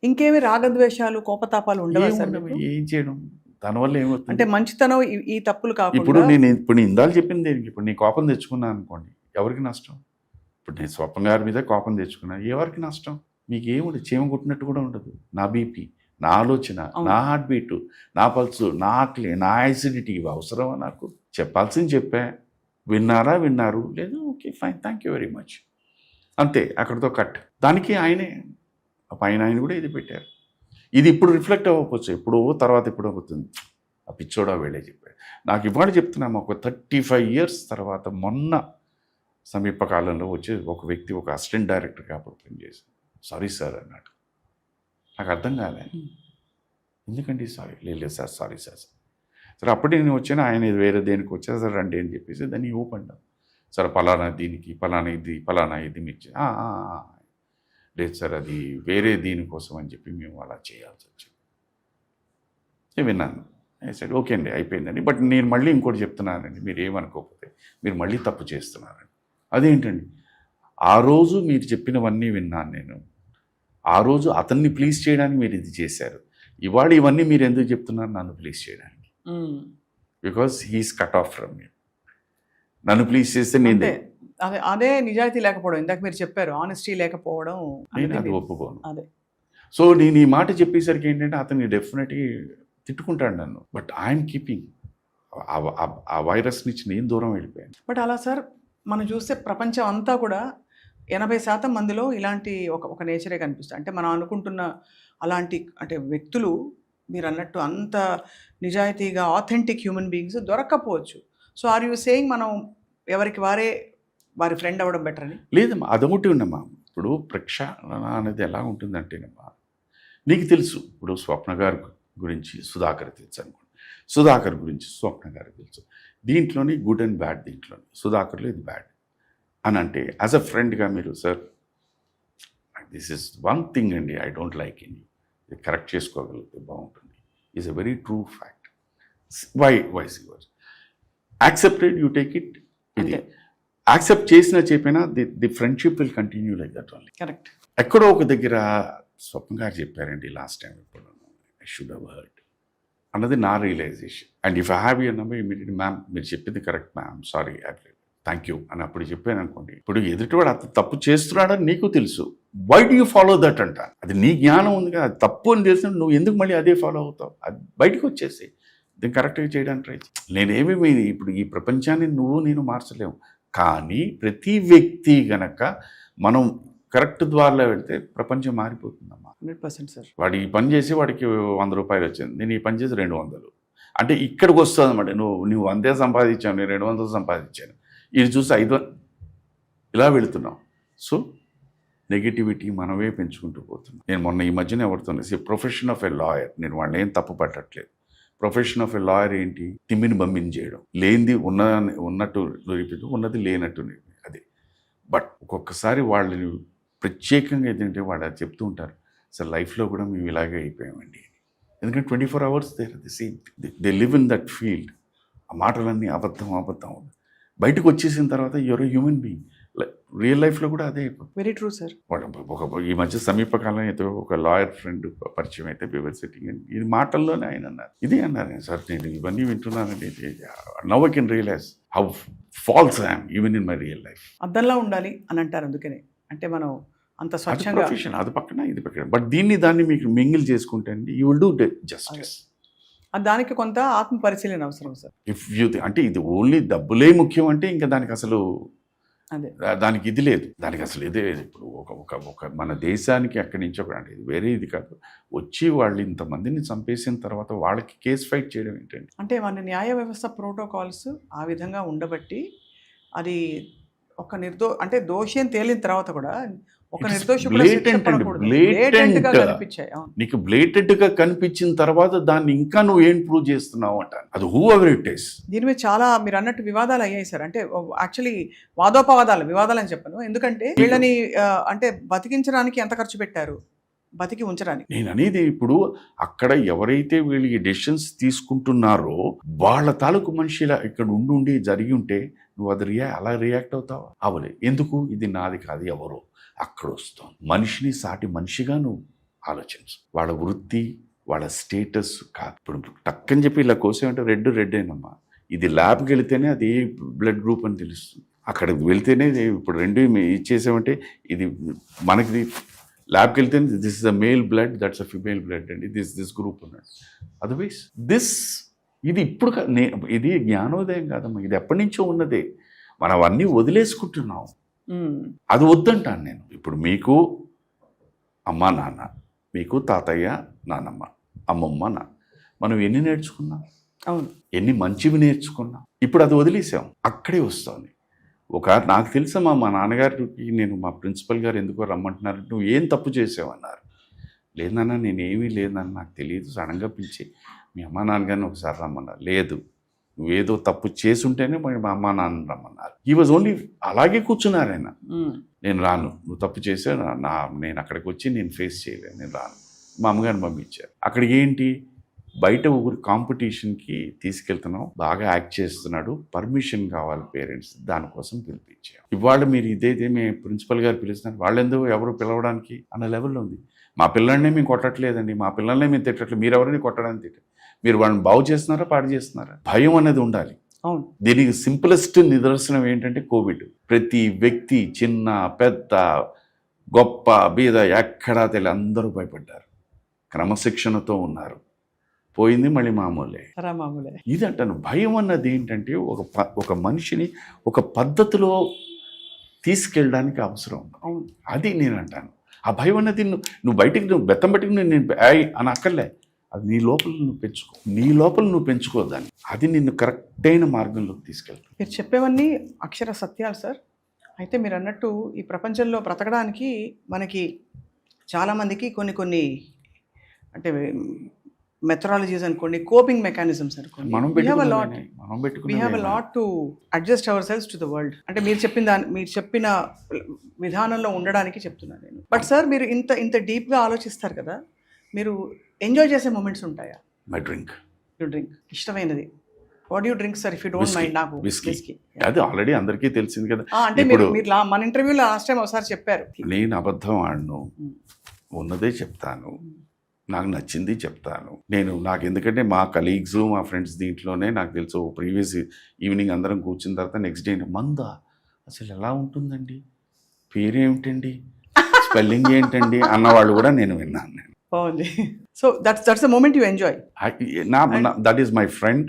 ఇంకేమి రాగద్వేషాలు కోపతాపాలు ఉండవు. ఏం చేయడం దానివల్ల ఏమవుతుంది అంటే మంచితనం ఈ తప్పులు కాకుండా. ఇప్పుడు నేను ఇందాలు చెప్పింది దేనికి? ఇప్పుడు నీ కోపం తెచ్చుకున్నాను అనుకోండి, ఎవరికి నష్టం? ఇప్పుడు నేను స్వప్న గారి మీద కోపం తెచ్చుకున్నాను, ఎవరికి నష్టం? మీకు ఏముండదు, చీమ కుట్టినట్టు కూడా ఉండదు. నా బీపీ, నా ఆలోచన, నా హార్ట్ బీటు, నా పల్సు, నా ఆకలి, నా యాసిడిటీ, ఇవి అవసరమా నాకు? చెప్పాల్సింది చెప్పా, విన్నారు, లేదు okay fine thank you very much, అంతే, అక్కడితో కట్. దానికి ఆయనే పైన ఆయన కూడా ఇది పెట్టారు. ఇది ఇప్పుడు రిఫ్లెక్ట్ అవ్వకపోవచ్చు, ఎప్పుడో తర్వాత ఎప్పుడో అవుతుంది. ఆ పిచ్చోడా వెళ్ళే చెప్పాడు. నాకు ఇవాళ చెప్తున్నాము, ఒక 35 years తర్వాత మొన్న సమీప కాలంలో వచ్చి ఒక వ్యక్తి ఒక అసిస్టెంట్ డైరెక్టర్గా అప్పుడు పనిచేశాను. సారీ సార్ అన్నాడు. నాకు అర్థం కాలే, ఎందుకండి సారీ? లేదు సార్ సారీ సార్. సరే అప్పుడే నేను వచ్చాను, ఆయన వేరే దేనికి వచ్చా సార్ రండి అని చెప్పేసి దాన్ని ఊపండి. సార్ పలానా దీనికి పలానా ఇది మీకు లేదు సార్, అది వేరే దీనికోసం అని చెప్పి మేము అలా చేయాల్సి వచ్చింది. నేను విన్నాను, సరే ఓకే అండి అయిపోయిందండి. బట్ నేను మళ్ళీ ఇంకోటి చెప్తున్నానండి, మీరు ఏమనుకోకపోతే, మీరు మళ్ళీ తప్పు చేస్తున్నారండి. అదేంటండి? ఆ రోజు మీరు చెప్పినవన్నీ విన్నాను నేను, ఆ రోజు అతన్ని ప్లీజ్ చేయడానికి మీరు ఇది చేశారు, ఇవాళ ఇవన్నీ మీరు ఎందుకు చెప్తున్నారు? నన్ను ప్లీజ్ చేయడానికి. Because he's cut off from మీ. నన్ను ప్లీజ్ చేస్తే నేను అదే నిజాయితీ లేకపోవడం, ఇందాక మీరు చెప్పారు ఆనెస్టీ లేకపోవడం, నేను అది ఒప్పుకోను. అదే. సో నేను ఈ మాట చెప్పేసరికి ఏంటంటే అతన్ని డెఫినెట్గా తిట్టుకుంటాడు నన్ను, బట్ ఐఎమ్ కీపింగ్ ఆ వైరస్ నుంచి నేను దూరం వెళ్ళిపోయాను. బట్ అలా సార్ మనం చూస్తే ప్రపంచం అంతా కూడా 80% మందిలో ఇలాంటి ఒక నేచరే కనిపిస్తుంది. అంటే మనం అనుకుంటున్న అలాంటి అంటే వ్యక్తులు మీరు అన్నట్టు అంత నిజాయితీగా ఆథెంటిక్ హ్యూమన్ బీయింగ్స్ దొరక్కపోవచ్చు. సో ఆర్ యూ సేయింగ్ మనం ఎవరికి వారి ఫ్రెండ్ అవ్వడం బెటర్ అని? లేదమ్మా, అదొకటి ఉండమ్మా. ఇప్పుడు ప్రక్షాళన అనేది ఎలా ఉంటుందంటేనమ్మా, నీకు తెలుసు ఇప్పుడు స్వప్న గారి గురించి సుధాకర్ తెలుసు అనుకోండి, సుధాకర్ గురించి స్వప్న గారు తెలుసు. దీంట్లోని గుడ్ అండ్ బ్యాడ్, దీంట్లోని సుధాకర్లో ఇది బ్యాడ్ అని అంటే యాజ్ అ ఫ్రెండ్గా మీరు sir this is one thing అండి I don't like in you, ఇది కరెక్ట్ చేసుకోగలిగితే బాగుంటుంది. Is a very true fact. Wise yours accepted, you take it. ఇది యాక్సెప్ట్ చేసినా చెప్పినా the friendship will continue like that only. Correct. ఎక్కడో ఒక దగ్గర స్వప్న గారు చెప్పారండి లాస్ట్ టైం, ఇప్పుడు ఐ షుడ్ హ్యావ్ హర్డ్ అన్నది నా realisation. And if I have your number immediately, ma'am మీరు చెప్పింది correct ma'am, sorry thank you అని అప్పుడు చెప్పాను అనుకోండి. ఇప్పుడు ఎదుటివాడు అతను తప్పు చేస్తున్నాడని నీకు తెలుసు, why do you follow that అంట. అది నీ జ్ఞానం ఉంది కదా, అది తప్పు అని తెలిసిన నువ్వు ఎందుకు మళ్ళీ అదే ఫాలో అవుతావు? అది బయటకు వచ్చేసి దీన్ని కరెక్ట్గా చేయడానికి ట్రై. నేనేమి ఇప్పుడు ఈ ప్రపంచాన్ని నేను మార్చలేము, కానీ ప్రతి వ్యక్తి గనక మనం కరెక్ట్ ద్వారాలో వెళ్తే ప్రపంచం మారిపోతుందమ్మా. 100% సార్. వాడు ఈ పని చేసి వాడికి 100 రూపాయలు వచ్చింది, నేను ఈ పని చేసి 200. అంటే ఇక్కడికి వస్తుంది అనమాట. నువ్వు 100 సంపాదించావు, నేను 200 సంపాదించాను, ఇది చూసి 500 ఇలా వెళుతున్నాం. సో నెగిటివిటీ మనమే పెంచుకుంటూ పోతున్నాం. నేను మొన్న ఈ మధ్యన ఎవరితో ప్రొఫెషన్ ఆఫ్ ఎ లాయర్, నేను వాళ్ళని ఏం తప్పు పట్టట్లేదు. ప్రొఫెషన్ ఆఫ్ ఎ లాయర్ ఏంటి? తిమ్మిని బమ్మిని చేయడం, లేనిది ఉన్నట్టు నిరూపించడం, ఉన్నది లేనట్టు అది. బట్ ఒక్కొక్కసారి వాళ్ళని ప్రత్యేకంగా ఏంటంటే వాళ్ళు చెప్తూ ఉంటారు, అసలు లైఫ్లో కూడా మేము ఇలాగే అయిపోయామండి. ఎందుకంటే 24 hours the same, they live in that field. ఆ మాటలన్నీ అబద్ధం. బయటకు వచ్చేసిన తర్వాత యూఆర్ హ్యూమన్ బీయింగ్. రియల్ లైఫ్లో కూడా అదే అయిపోతుంది. Very true sir. ఈ మధ్య సమీపకాలం అయితే ఒక లాయర్ ఫ్రెండ్ పరిచయం అయితే వివర్ సిట్టింగ్, ఇది మాటల్లోనే ఆయన అన్నారు, ఇదే అన్నారు సార్, నేను ఇవన్నీ వింటున్నానండి, now I can realise how false I am even in my real life. అద్దంలా ఉండాలి అని అంటారు, అందుకనే అంటే మనం అంత స్వచ్ఛంగా ప్రొఫెషన్ అది పక్కన ఇది పక్కన, బట్ దాన్ని మీకు మింగిల్ చేసుకుంటే అండి యూ విల్ డూ జస్టిస్. దానికి కొంత ఆత్మ పరిశీలన అవసరం సార్. ఇఫ్ యూ అంటే ఇది ఓన్లీ డబ్బులే ముఖ్యం అంటే ఇంకా దానికి అసలు అదే దానికి ఇది లేదు, దానికి అసలు ఇదే లేదు. ఇప్పుడు ఒక మన దేశానికి అక్కడి నుంచి ఒక అంటే వేరే ఇది కాదు, వచ్చి వాళ్ళు ఇంతమందిని చంపేసిన తర్వాత వాళ్ళకి కేసు ఫైట్ చేయడం ఏంటండి? అంటే మన న్యాయ వ్యవస్థ ప్రోటోకాల్స్ ఆ విధంగా ఉండబట్టి అది ఒక అంటే దోషి అని తేలిన తర్వాత కూడా ఒక నిర్దోషి నీకు బ్లేటెంట్ గా కనిపించిన తర్వాత దాన్ని ఇంకా నువ్వు ఏం ప్రూవ్ చేస్తున్నావు అంటాను. అది హూ ఎవర్ ఇట్ ఈస్. దీని మీద చాలా మీరు అన్నట్టు వివాదాలు అయ్యాయి సార్. అంటే యాక్చువల్లీ వివాదాలు అని చెప్పను, ఎందుకంటే వీళ్ళని అంటే బతికించడానికి ఎంత ఖర్చు పెట్టారు, బతికి ఉంచడానికి. నేను అనేది ఇప్పుడు అక్కడ ఎవరైతే వీళ్ళు ఈ డెసిషన్స్ తీసుకుంటున్నారో వాళ్ళ తాలూకు మనిషిలా ఇక్కడ ఉండి జరిగి ఉంటే నువ్వు అది అలా రియాక్ట్ అవుతావా? అవలే. ఎందుకు? ఇది నాది కాదు, ఎవరో అక్కడ వస్తాం. మనిషిని సాటి మనిషిగా నువ్వు ఆలోచించు. వాళ్ళ వృత్తి, వాళ్ళ స్టేటస్ కాదు. ఇప్పుడు టక్కని చెప్పి ఇలా కోసేమంటే రెడ్ అయినమ్మా, ఇది ల్యాబ్కి వెళితేనే అది ఏ బ్లడ్ గ్రూప్ అని తెలుస్తుంది. అక్కడికి వెళ్తేనే ఇప్పుడు రెండు ఇచ్చేసామంటే ఇది మనకి ల్యాబ్కి వెళ్తేనే this is a male blood, that's a female blood అండి, దిస్ గ్రూప్ ఉన్నాడు. అదర్వైజ్ ఇది ఇప్పుడు ఇది జ్ఞానోదయం కాదమ్మా, ఇది ఎప్పటి నుంచో ఉన్నదే. మనం అవన్నీ వదిలేసుకుంటున్నాం. అది వద్దంటాను నేను. ఇప్పుడు మీకు అమ్మ నాన్న, మీకు తాతయ్య నాన్నమ్మ, అమ్మమ్మ నాన్న, మనం ఎన్ని నేర్చుకున్నాం? అవును, ఎన్ని మంచివి నేర్చుకున్నాం. ఇప్పుడు అది వదిలేసాం, అక్కడే వస్తుంది. నాకు తెలుసమ్మా, మా నాన్నగారికి నేను మా ప్రిన్సిపల్ గారు ఎందుకో రమ్మంటున్నారు, నువ్వు ఏం తప్పు చేసావన్నారు. లేదన్నా నేనేమీ లేదన్నా, నాకు తెలియదు, సడన్గా పిలిచి మీ అమ్మ నాన్నగారిని ఒకసారి రమ్మన్నారు. లేదు, నువ్వేదో తప్పు చేసుంటేనే మా అమ్మ నాన్న రమ్మన్నారు. ఈ వాజ్ ఓన్లీ అలాగే కూర్చున్నారు ఆయన. నేను రాను, నువ్వు తప్పు చేసా, నేను అక్కడికి వచ్చి నేను ఫేస్ చేయలేను, నేను రాను. మా అమ్మగారిని పంపించారు. అక్కడికి ఏంటి, బయట ఊరి కాంపిటీషన్కి తీసుకెళ్తున్నాం, బాగా యాక్ట్ చేస్తున్నాడు, పర్మిషన్ కావాలి పేరెంట్స్, దానికోసం పిలిపించాం. ఇవాళ మీరు ఇదైతే మీ ప్రిన్సిపల్ గారు పిలుస్తున్నారు, వాళ్ళెందుకు ఎవరు పిలవడానికి అన్న లెవెల్లో ఉంది. మా పిల్లల్ని మేము కొట్టట్లేదండి, మా పిల్లల్ని మేము తిట్టట్లేదు, మీరు ఎవరిని కొట్టడానికి తిట్టారు, మీరు వాళ్ళని బాగు చేస్తున్నారా పాడు చేస్తున్నారా? భయం అనేది ఉండాలి. దీనికి సింపులెస్ట్ నిదర్శనం ఏంటంటే కోవిడ్. ప్రతి వ్యక్తి, చిన్న పెద్ద గొప్ప బీద ఎక్కడా తెలియదు, అందరూ భయపడ్డారు, క్రమశిక్షణతో ఉన్నారు. పోయింది మళ్ళీ మామూలే. ఇది అంటాను, భయం అన్నది ఏంటంటే ఒక మనిషిని ఒక పద్ధతిలో తీసుకెళ్ళడానికి అవసరం. అది నేను అంటాను. ఆ భయం అన్నది నువ్వు బయటికి బెత్తం బయటికి నేను అని అక్కర్లే, అది నీ లోపల నువ్వు పెంచుకోదాన్ని, అది నిన్ను కరెక్ట్ అయిన మార్గంలోకి తీసుకెళ్తాను. మీరు చెప్పేవన్నీ అక్షర సత్యాలు సార్. అయితే మీరు అన్నట్టు ఈ ప్రపంచంలో బ్రతకడానికి మనకి చాలామందికి కొన్ని అంటే మెథడాలజీస్ అనుకోండి, కోపింగ్ మెకానిజమ్స్ అనుకోండి, we have a lot to adjust ourselves to the world. అంటే మీరు చెప్పిన విధానంలో ఉండడానికి చెప్తున్నాను నేను. బట్ సార్ మీరు ఇంత డీప్గా ఆలోచిస్తారు కదా, మీరు ఎంజాయ్ చేసే మూమెంట్స్ ఉంటాయా? My drink. యూ డ్రింక్, ఇష్టమైనది. What you drink sir, if you don't mind? నాకు విస్కీ. అది ఆల్రెడీ అందరికీ తెలిసింది కదా. అంటే మీరు మన ఇంటర్వ్యూలో లాస్ట్ టైం ఒకసారి చెప్పారు, నేను అబద్ధం ఆడను, ఉన్నదే చెప్తాను, నాకు నచ్చింది చెప్తాను. నాకు ఎందుకంటే మా కలీగ్స్, మా ఫ్రెండ్స్ దీంట్లోనే నాకు తెలుసు, ప్రీవియస్ ఈవినింగ్ అందరం కూర్చున్న తర్వాత నెక్స్ట్ డే మందా అసలు ఎలా ఉంటుందండి, పేరేమిటండి, స్పెల్లింగ్ ఏంటండి అన్నవాళ్ళు కూడా నేను విన్నాను. బాగుంది. So that's the moment you enjoy. That is my friend,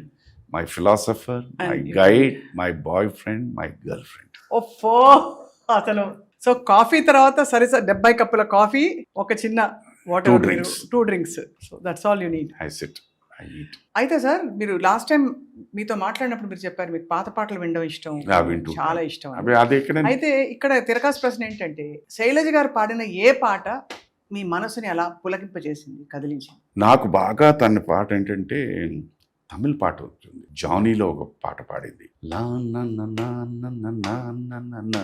my philosopher, my guide, my boy friend, my girl friend. ఓఫో అసలు సో కాఫీ తర్వాత సరే సార్ 70 కప్పుల కాఫీ, ఒక చిన్న water, 2 drinks. 2 drinks, so that's all you need. I SIT, I eat. అయితే sir మీరు last time మీతో మాట్లాడినప్పుడు మీరు చెప్పారు మీకు పాత పాటలు వినడం ఇష్టం, వింటూ చాలా ఇష్టం అని. అవి అది ఎక్కడ అయితే ఇక్కడ తిరకాసు ప్రశ్న ఏంటంటే శైలజ గారు పాడిన ఏ పాట మీ మనసుని అలా పులకింపజేసింది, కదిలించింది? నాకు బాగా తన పాట ఏంటంటే తమిళ పాట ఉంటుంది, జానీలో ఒక పాట పాడింది, లా నన్న నాన్న నాన్న నన్న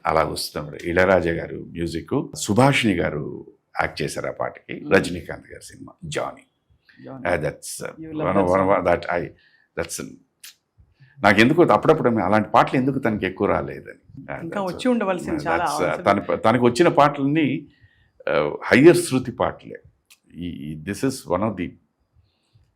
అలా వస్తున్నాడు. ఇళయరాజా గారు మ్యూజిక్, సుభాషిణి గారు యాక్ట్ చేశారు ఆ పాటకి, రజనీకాంత్ గారి సినిమా జానీ. దట్స్ నాకు ఎందుకు అప్పుడప్పుడు అలాంటి పాటలు ఎందుకు తనకి ఎక్కువ రాలేదని. ఇంకా వచ్చి ఉండవలసింది చాలా. తనకు వచ్చిన పాటలన్నీ హయ్యర్ శృతి పాటలే. This is one of the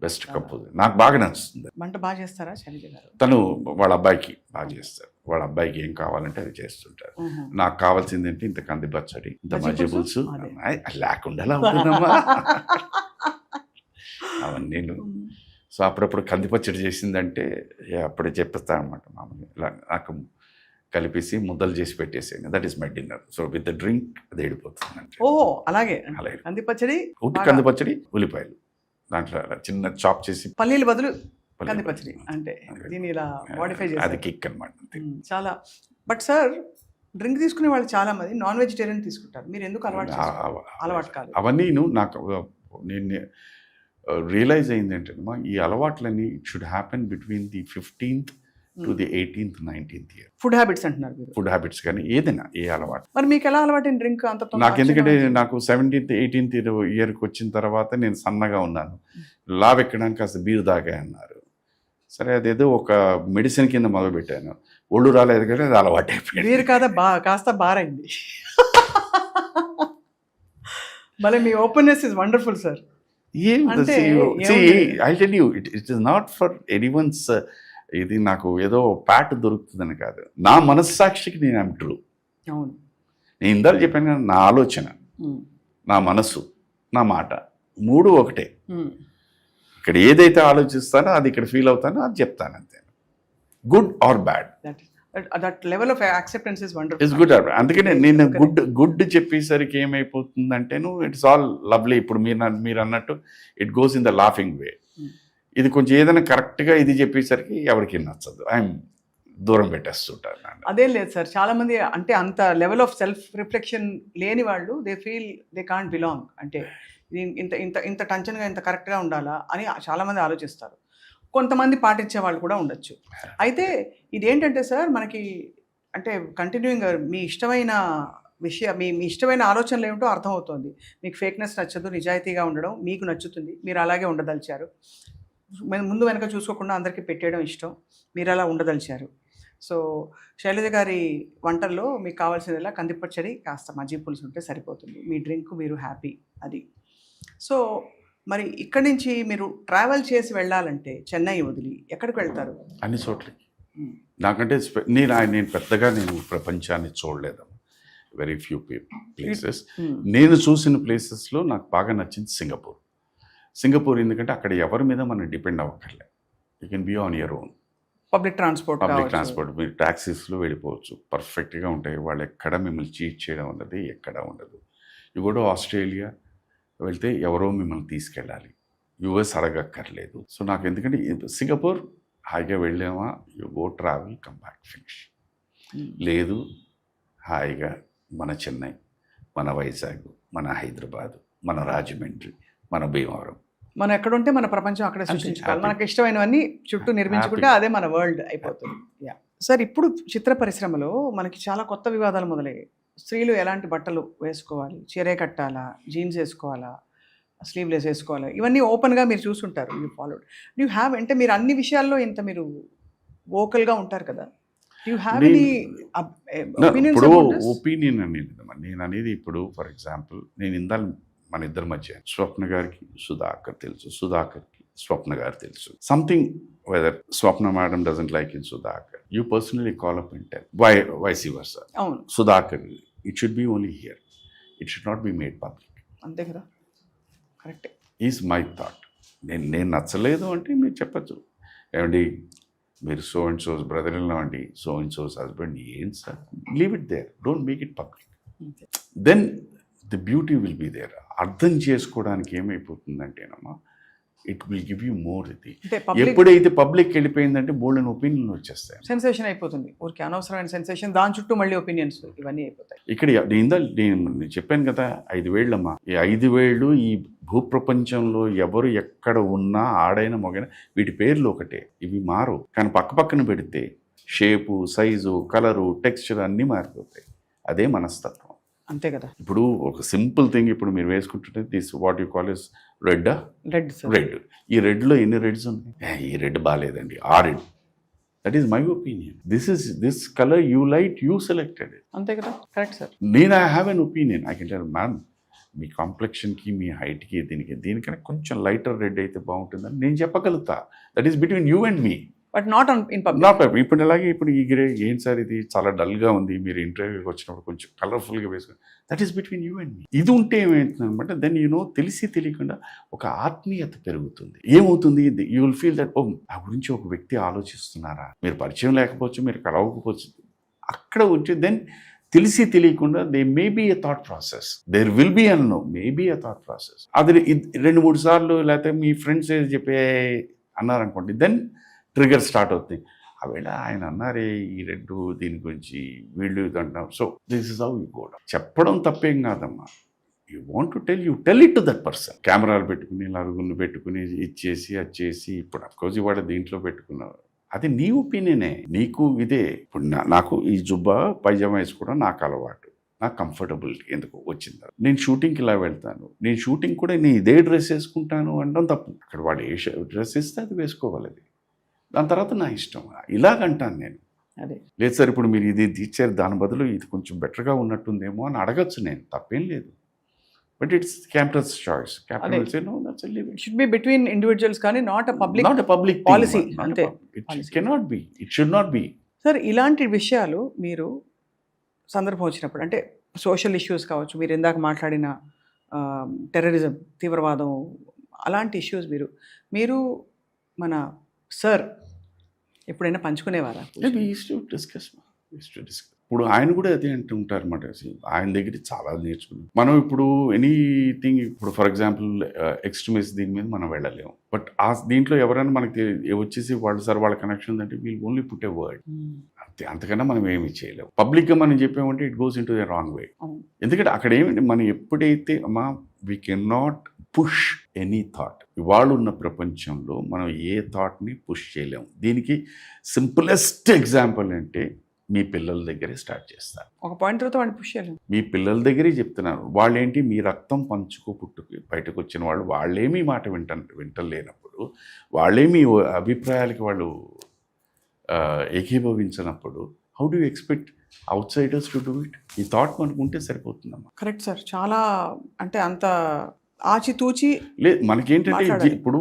best composer, నాకు బాగా నచ్చుతుంది. వంట బాగా చేస్తారా శైలజ గారు? తను వాళ్ళ అబ్బాయికి బాగా చేస్తారు, వాళ్ళ అబ్బాయికి ఏం కావాలంటే అది చేస్తుంటారు. నాకు కావాల్సింది ఏంటి, ఇంత కంది పచ్చడి, ఇంత మజ్జి పులుసు లేకుండా ఎలా ఉంటుందమ్మా అవన్నీ నేను. సో అప్పుడప్పుడు కంది పచ్చడి చేసిందంటే అప్పుడే చెప్పేస్తా అనమాట మామూలుగా, ఇలా నాకు కలిపేసి ముద్దలు చేసి పెట్టేసాను, that is my dinner. So with the drink అది ఏడిపోతుంది అంటే. ఓ అలాగే కంది పచ్చడి, ఉట్టి కంది పచ్చడి, ఉల్లిపాయలు దాంట్లో చిన్న చాప్ చేసి, పల్లీలు బదులు కంది పచ్చడి అంటే దీన్ని ఇలా మోడిఫై చేసి, అది కిక్ అనమాట. చాలా. బట్ సార్ డ్రింక్ తీసుకునే వాళ్ళు చాలా మంది నాన్ వెజిటేరియన్ తీసుకుంటారు, మీరు ఎందుకు అలవాటు కాదు? అవన్నీ నాకు నేను రియలైజ్ అయింది ఏంటంటే ఈ అలవాట్లన్నీ it should happen between the 15th to the 18th, 19th year. Food habits అంటున్నారు మీరు? ఫుడ్ హ్యాబిట్స్ కానీ ఏదైనా ఏ అలవాటు. మరి మీకు ఎలా అలవాటు డ్రింక్ అంత? నాకు ఎందుకంటే నాకు 17th, 18th ఇయర్కి వచ్చిన తర్వాత నేను సన్నగా ఉన్నాను, లావ్ ఎక్కడానికి కాస్త బీరు తాగా అన్నారు. సరే అదేదో ఒక మెడిసిన్ కింద మొదలుపెట్టాను, ఒళ్ళు రాలేదు కానీ అది అలవాటు అయిపోయింది. బీరు కాదా కాస్త బారైంది. మళ్ళీ మీ openness is wonderful sir. I tell you, it is not for anyone's, ఇది నాకు ఏదో ప్యాట్ దొరుకుతుందని కాదు, నా మనస్సాక్షికి నేను ఐమ్ ట్రూ. అవును, నేను ఇందాక చెప్పాను కదా, నా ఆలోచన, నా మనసు, నా మాట, మూడు ఒకటే. ఇక్కడ ఏదైతే ఆలోచిస్తానో అది ఇక్కడ ఫీల్ అవుతానో అది చెప్తాను అంతే, good or bad. That level of acceptance is wonderful. It's good. అందుకనే నేను గుడ్ చెప్పేసరికి ఏమైపోతుందంటేను ఇట్స్ ఆల్ లవ్లీ. ఇప్పుడు మీరు అన్నట్టు it goes in the laughing way. ఇది కొంచెం ఏదైనా కరెక్ట్గా ఇది చెప్పేసరికి ఎవరికి నచ్చదు, ఐఎమ్ దూరం పెట్టేస్తుంటారు. అదేం లేదు సార్, చాలా మంది అంటే అంత లెవెల్ ఆఫ్ సెల్ఫ్ రిఫ్లెక్షన్ లేని వాళ్ళు they feel they can't belong, అంటే ఇంత ఇంత ఇంత టెన్షన్గా ఇంత కరెక్ట్గా ఉండాలా అని చాలామంది ఆలోచిస్తారు. కొంతమంది పాటించే వాళ్ళు కూడా ఉండొచ్చు. అయితే ఇదేంటంటే సార్ మనకి అంటే కంటిన్యూయింగ్ మీ ఇష్టమైన మీ ఇష్టమైన ఆలోచనలు ఏమిటో అర్థమవుతుంది. మీకు ఫేక్నెస్ నచ్చదు, నిజాయితీగా ఉండడం మీకు నచ్చుతుంది, మీరు అలాగే ఉండదలిచారు. ముందు వెనక చూసుకోకుండా అందరికీ పెట్టేయడం ఇష్టం, మీరు అలా ఉండదలిచారు. సో శైలజ గారి వంటల్లో మీకు కావాల్సిందిలా కందిపచ్చడి కాస్త మజ్జిగ పులుసు ఉంటే సరిపోతుంది, మీ డ్రింక్ మీరు హ్యాపీ అది. సో మరి ఇక్కడి నుంచి మీరు ట్రావెల్ చేసి వెళ్ళాలంటే చెన్నై వదిలి ఎక్కడికి వెళ్తారు? అన్ని చోట్లకి. నాకంటే నేను పెద్దగా ప్రపంచాన్ని చూడలేదు, వెరీ ఫ్యూ ప్లేసెస్. నేను చూసిన ప్లేసెస్లో నాకు బాగా నచ్చింది సింగపూర్. ఎందుకంటే అక్కడ ఎవరి మీద మనం డిపెండ్ అవ్వక్కర్లే, you can be on your own. Public transport మీరు ట్యాక్సీస్లో వెళ్ళిపోవచ్చు, పర్ఫెక్ట్గా ఉంటాయి. వాళ్ళు ఎక్కడ మిమ్మల్ని చీట్ చేయడం అన్నది ఎక్కడ ఉండదు. యు గో టు ఆస్ట్రేలియా వెళ్తే ఎవరో మిమ్మల్ని తీసుకెళ్ళాలి, యుఎస్ అడగక్కర్లేదు. సో నాకు ఎందుకంటే సింగపూర్ హాయిగా వెళ్ళామా, you go travel come back finish. లేదు హాయిగా మన చెన్నై, మన వైజాగ్, మన హైదరాబాద్, మన రాజమండ్రి, మన భీమవరం, మనం ఎక్కడుంటే మన ప్రపంచం అక్కడే సృష్టించుకోవాలి. మనకు ఇష్టమైనవన్నీ చుట్టూ నిర్మించుకుంటే అదే మన వరల్డ్ అయిపోతుంది. సార్ ఇప్పుడు చిత్ర పరిశ్రమలో మనకి చాలా కొత్త వివాదాలు మొదలయ్యాయి. స్త్రీలు ఎలాంటి బట్టలు వేసుకోవాలి, చీరే కట్టాలా, జీన్స్ వేసుకోవాలా, స్లీవ్లెస్ వేసుకోవాలా, ఇవన్నీ ఓపెన్గా మీరు చూసుంటారు, యూ ఫాలోడ్. యూ హ్యావ్ అంటే మీరు అన్ని విషయాల్లో ఇంత మీరు వోకల్గా ఉంటారు కదా, యూ హ్యావ్ ఎనీ ఒపీనియన్ అనేది? నేను అనేది ఇప్పుడు ఫర్ ఎగ్జాంపుల్ నేను ఇందాక మన ఇద్దరి మధ్య స్వప్న గారికి సుధాకర్ తెలుసు, సుధాకర్కి స్వప్న గారు తెలుసు. Something whether Swapna madam doesn't like in Sudhakar, you personally call up and tell. Vice versa. అవును, Sudhakar, it should be only here. It should not be made public. అంతే కదా, కరెక్టే. Is my thought. నేను నచ్చలేదు అంటే మీరు చెప్పచ్చు, ఏమండి మీరు so and so's brother in law అండి, సో అండ్ సోస్ హస్బెండ్, ఏం sir, leave it there, don't make it public. Then the beauty will be there. అర్థం చేసుకోవడానికి ఏమైపోతుందంటేనమ్మా, it will give you more. ఇది ఎప్పుడైతే పబ్లిక్ వెళ్ళిపోయిందంటే బోల్డ్ అని ఒపీనియన్ వచ్చేస్తాయి, sensation అయిపోతుంది, ఊరికి అనవసరమైన సెన్సేషన్, దాని చుట్టూ మళ్ళీ ఒపీనియన్స్ ఇవన్నీ అయిపోతాయి. ఇక్కడ నేను చెప్పాను కదా 5 వేళ్ళమ్మా, ఈ 5 వేళ్ళు ఈ భూప్రపంచంలో ఎవరు ఎక్కడ ఉన్నా ఆడైన మొగైన వీటి పేర్లు ఒకటే, ఇవి మారు. కానీ పక్కన పెడితే షేపు, సైజు, కలరు, టెక్స్చర్ అన్నీ మారిపోతాయి. అదే మనస్తత్వం, అంతే కదా. ఇప్పుడు ఒక సింపుల్ థింగ్, ఇప్పుడు మీరు వేసుకుంటుంటే this what you call is red. ఈ రెడ్లో ఎన్ని రెడ్స్ ఉన్నాయి? ఈ రెడ్ బాగాలేదండి, ఆ red. That is my opinion. This colour you light, you selected it. అంతే కదా, కరెక్ట్ సార్. నేను I have an opinion. I can tell ma'am, మీ కాంప్లెక్షన్కి, మీ హైట్కి, దీనికన్నా కొంచెం లైటర్ రెడ్ అయితే బాగుంటుందని నేను చెప్పగలుగుతా. That is between you and me, but not in public. Not public. ఇప్పుడు అలాగే ఇప్పుడు ఈ గ్రే ఏం సార్ ఇది చాలా డల్గా ఉంది, మీరు ఇంటర్వ్యూకి వచ్చినప్పుడు కొంచెం కలర్ఫుల్గా వేసుకుని, that is between you and me. ఇది ఉంటే ఏమవుతుందన్నమాట, దెన్ తెలిసి తెలియకుండా ఒక ఆత్మీయత పెరుగుతుంది. ఏమవుతుంది, యూ విల్ ఫీల్ దట్, ఓ నా గురించి ఒక వ్యక్తి ఆలోచిస్తున్నారా. మీరు పరిచయం లేకపోవచ్చు, మీరు కలవకపోవచ్చు, అక్కడ వచ్చి దెన్ తెలిసి తెలియకుండా they may be a thought process, there will be అన్నో may be a thought process. అది 2-3 సార్లు లేకపోతే మీ ఫ్రెండ్స్ ఏది చెప్పే అన్నారనుకోండి, దెన్ ట్రిగర్ స్టార్ట్ అవుతుంది. ఆవేళ ఆయన అన్నారే ఈ రెడ్ దీని గురించి, వీళ్ళు అంటున్నాం. So this is how you go down. చెప్పడం తప్పేం కాదమ్మా. You want to tell, you tell it to that person. కెమెరాలు పెట్టుకుని, నలుగురిని పెట్టుకుని, ఇచ్చేసి అది చేసి, ఇప్పుడు అఫ్కోర్స్ ఇవాళ దీంట్లో పెట్టుకున్నారు, అది నీ ఒపీనియనే, నీకు ఇదే. ఇప్పుడు నాకు ఈ జుబ్బా పైజామా వేసుకోవడం నాకు అలవాటు, నాకు కంఫర్టబుల్ ఎందుకు వచ్చింది. నేను షూటింగ్కి ఇలా వెళ్తాను, నేను షూటింగ్ కూడా నేను ఇదే డ్రెస్ వేసుకుంటాను అనడం తప్పు. అక్కడ వాడు ఏ డ్రెస్ ఇస్తే అది వేసుకోవాలి, అది దాని తర్వాత నా ఇష్టం. ఇలాగంటాను నేను. అదే లేదు సార్, ఇప్పుడు మీరు ఇది ఇచ్చారు, దాని బదులు ఇది కొంచెం బెటర్గా ఉన్నట్టుందేమో అని అడగచ్చు, నేను తప్పేం లేదు. But it's captain's choice. Captain will say no, that's a live. It should be between individuals కానీ నాట్ ఎ పబ్లిక్ పాలసీ. అంతే, it cannot be, it should not be. Sir, ఇలాంటి విషయాలు మీరు సందర్భం వచ్చినప్పుడు, అంటే సోషల్ ఇష్యూస్ కావచ్చు, మీరు ఇందాక మాట్లాడిన టెర్రరిజం, తీవ్రవాదం, అలాంటి ఇష్యూస్ మీరు మన సార్ ఎప్పుడైనా పంచుకునేవారా? ఇప్పుడు ఆయన కూడా అదే అంటూ ఉంటారు అన్నమాట. ఆయన దగ్గర చాలా నేర్చుకున్నాం మనం. ఇప్పుడు ఎనీథింగ్, ఇప్పుడు ఫర్ ఎగ్జాంపుల్ ఎక్స్ట్రీమిస్ట్ దీని మీద మనం వెళ్ళలేము. బట్ ఆ దీంట్లో ఎవరైనా మనకి వచ్చేసి వాళ్ళు సార్ వాళ్ళ కనెక్షన్ ఉందంటే we'll only put a word, అంతే. అంతకన్నా మనం ఏమీ చేయలేము. పబ్లిక్గా మనం చెప్పామంటే it goes into the wrong way. ఎందుకంటే అక్కడ ఏమిటి, మనం ఎప్పుడైతే we can not push any thought. ఇవాళ ఉన్న ప్రపంచంలో మనం ఏ థాట్ని పుష్ చేయలేము. దీనికి సింపులెస్ట్ ఎగ్జాంపుల్ అంటే మీ పిల్లల దగ్గరే స్టార్ట్ చేస్తారు. ఒక పాయింట్ తర్వాత వాడిని పుష్ చేయలేము. మీ పిల్లల దగ్గరే చెప్తున్నారు. వాళ్ళేంటి, మీ రక్తం పంచుకో పుట్టుకు బయటకు వచ్చిన వాళ్ళు, వాళ్ళేమీ మాట వింటలేనప్పుడు, వాళ్ళేమీ అభిప్రాయాలకి వాళ్ళు ఏకీభవించినప్పుడు, how do you expect outsiders to do it? ఈ థాట్ మనకు ఉంటే సరిపోతుందమ్మా. Correct sir. చాలా అంటే అంత ఆచితూచి లేదు. మనకేంటంటే ఇప్పుడు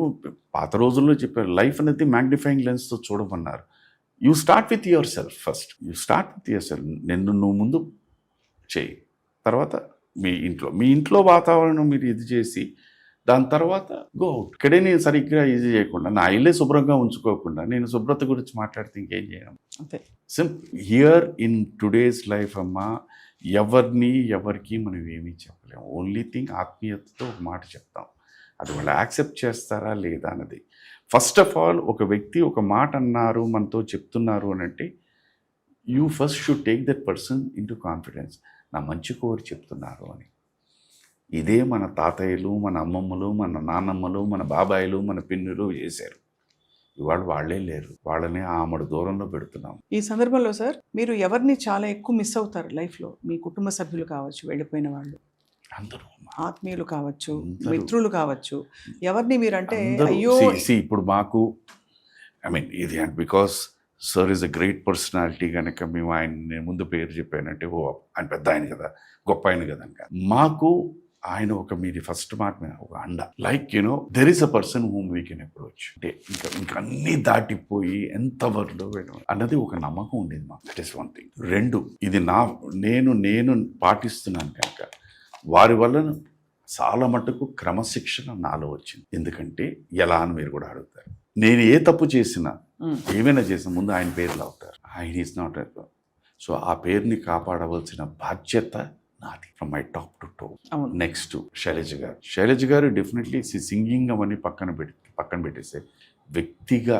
పాత రోజుల్లో చెప్పారు, లైఫ్ అనేది మ్యాగ్నిఫైయింగ్ లెన్స్తో చూడమన్నారు. You start with yourself first. You start with yourself. నువ్వు ముందు చేయి, తర్వాత మీ ఇంట్లో వాతావరణం మీరు ఇది చేసి, దాని తర్వాత గో అవుట్. ఇక్కడే నేను సరిగ్గా ఇది చేయకుండా, నా ఇల్లే శుభ్రంగా ఉంచుకోకుండా నేను శుభ్రత గురించి మాట్లాడితే ఇంకేం చేయడం. అంతే simple. Here in today's life అమ్మా, ఎవరికి మనం ఏమీ చెప్పలేము. ఓన్లీ థింగ్, ఆత్మీయతతో ఒక మాట చెప్తాం. అది వాళ్ళు యాక్సెప్ట్ చేస్తారా లేదా అన్నది. ఫస్ట్ ఆఫ్ ఆల్, ఒక వ్యక్తి ఒక మాట అన్నారు, మనతో చెప్తున్నారు అని అంటే, you first should take that person in to confidence. నా మంచి కోరి చెప్తున్నారు అని. ఇదే మన తాతయ్యలు, మన అమ్మమ్మలు, మన నాన్నమ్మలు, మన బాబాయిలు, మన పిన్నులు చేశారు. ఇవాళ వాళ్ళే లేరు. వాళ్ళని ఆమడు దూరంలో పెడుతున్నాం. ఈ సందర్భంలో సార్, మీరు ఎవరిని చాలా ఎక్కువ మిస్ అవుతారు లైఫ్లో? మీ కుటుంబ సభ్యులు కావచ్చు, వెళ్ళిపోయిన వాళ్ళు, అందరూ ఆత్మీయులు కావచ్చు, మిత్రులు కావచ్చు, ఎవరిని మీరంటే అయ్యో. ఇప్పుడు మాకు ఇది because sir is a great personality కనుక మేము ఆయన ముందు పేరు చెప్పానంటే, ఓ ఆయన పెద్ద ఆయన కదా, గొప్ప ఆయన కదా. మాకు ఆయన ఒక మీది ఫస్ట్ మాట మీద ఒక అండ, like there is a person whom we can approach. అంటే ఇంకా అన్ని దాటిపోయి ఎంత వరలో అన్నది ఒక నమ్మకం ఉండేది మాకు. That is one thing. 2, ఇది నేను పాటిస్తున్నాను కనుక వారి వల్ల చాలా మటుకు క్రమశిక్షణ నాలో వచ్చింది. ఎందుకంటే ఎలా అని మీరు కూడా అడుగుతారు. నేను ఏ తప్పు చేసినా ఏమైనా చేసిన ముందు ఆయన పేర్లు అవుతారు. ఆయన ఈజ్ నాట్. సో ఆ పేరుని కాపాడవలసిన బాధ్యత నాది, from my top to toe. Next Shailaja garu definitely singing అవన్నీ పక్కన పెట్టేస్తే వ్యక్తిగా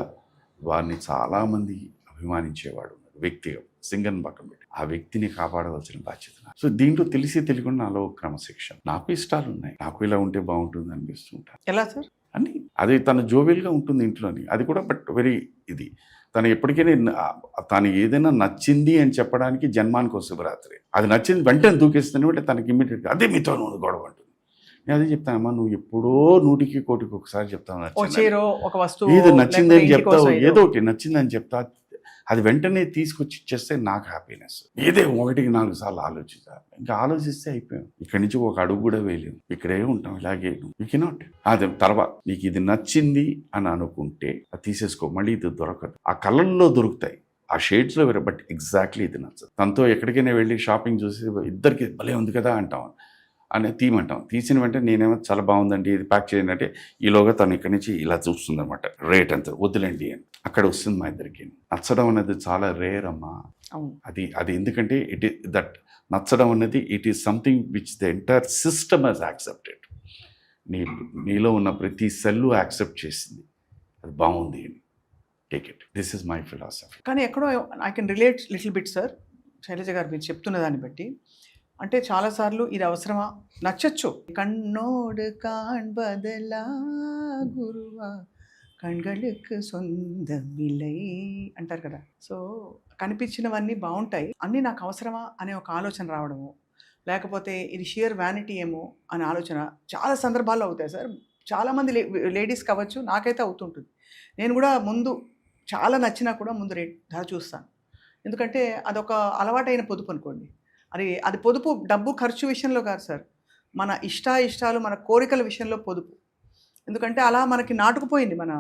వారిని చాలామంది అభిమానించేవాడు. వ్యక్తిగా సింగర్ని పక్కన పెట్టి ఆ వ్యక్తిని కాపాడవలసిన బాధ్యత. సో దీంట్లో తెలియకుండా నాలో క్రమశిక్షణ, నాకు ఇష్టాలు ఉన్నాయి, నాకు ఇలా ఉంటే బాగుంటుంది అనిపిస్తుంటాను. ఎలా సార్ అని అది తన జోవియల్గా ఉంటుంది ఇంట్లోని. అది కూడా బట్ వెరీ ఇది తను ఎప్పటికైనా తను ఏదైనా నచ్చింది అని చెప్పడానికి జన్మానికి శుభరాత్రి. అది నచ్చింది వెంటనే దూకేస్తాను అంటే తనకి ఇమ్మీడియట్గా అదే మీతో నువ్వు గొడవ అంటుంది. నేను అదే చెప్తానమ్మా, నువ్వు ఎప్పుడో 100కి ఒకసారి చెప్తావు ఇది నచ్చిందని చెప్తావు, ఏదో ఒకటి నచ్చిందని చెప్తా, అది వెంటనే తీసుకొచ్చి ఇచ్చేస్తే నాకు హ్యాపీనెస్. ఏదే 1-4 సార్లు ఆలోచిస్తారు. ఇంకా ఆలోచిస్తే అయిపోయాం. ఇక్కడి నుంచి ఒక అడుగు కూడా వేయలేము, ఇక్కడే ఉంటాం ఇలాగే. You cannot. అది తర్వాత నీకు ఇది నచ్చింది అని అనుకుంటే అది తీసేసుకో, మళ్ళీ ఇది దొరకదు. ఆ కలర్లో దొరుకుతాయి, ఆ షేడ్స్లో వేరే, బట్ ఎగ్జాక్ట్లీ ఇది నచ్చదు. తనతో ఎక్కడికైనా వెళ్ళి షాపింగ్ చూసి ఇద్దరికి భలే ఉంది కదా అంటాం, అని తీయమంటాం. తీసిన వెంటనే నేనేమో చాలా బాగుందండి ఇది ప్యాక్ చేయండి అంటే ఈలోగా తను ఇక్కడి నుంచి ఇలా చూస్తుంది అనమాట, రేట్ అంత వద్దులేండి అని. అక్కడ వస్తుంది మా ఇద్దరికి. నచ్చడం అనేది చాలా రేర్ అమ్మా. అది ఎందుకంటే దట్ నచ్చడం అనేది it is something which the entire system has accepted. నీలో ఉన్న ప్రతి సెల్లు యాక్సెప్ట్ చేసింది, అది బాగుంది అని. Take it, this is my philosophy. కానీ ఎక్కడో I can relate little bit sir. Shailaja garu మీరు చెప్తున్న దాన్ని బట్టి అంటే చాలాసార్లు ఇది అవసరమా, నచ్చచ్చు. కన్నోడు కాణ్బదలా గురువా కణ్களுக்கு సొందమిలై అంటారు కదా. సో కనిపించినవన్నీ బాగుంటాయి, అన్నీ నాకు అవసరమా అనే ఒక ఆలోచన రావడము, లేకపోతే ఇది షియర్ వ్యానిటీ ఏమో అనే ఆలోచన చాలా సందర్భాల్లో అవుతాయి సార్. చాలామంది లేడీస్ కావచ్చు, నాకైతే అవుతుంటుంది. నేను కూడా ముందు చాలా నచ్చినా కూడా ముందు ధర చూస్తాను. ఎందుకంటే అదొక అలవాటైన పొదుపు అనుకోండి. అది పొదుపు డబ్బు ఖర్చు విషయంలో కాదు సార్, మన ఇష్టాలు మన కోరికల విషయంలో పొదుపు. ఎందుకంటే అలా మనకి నాటుకుపోయింది, మన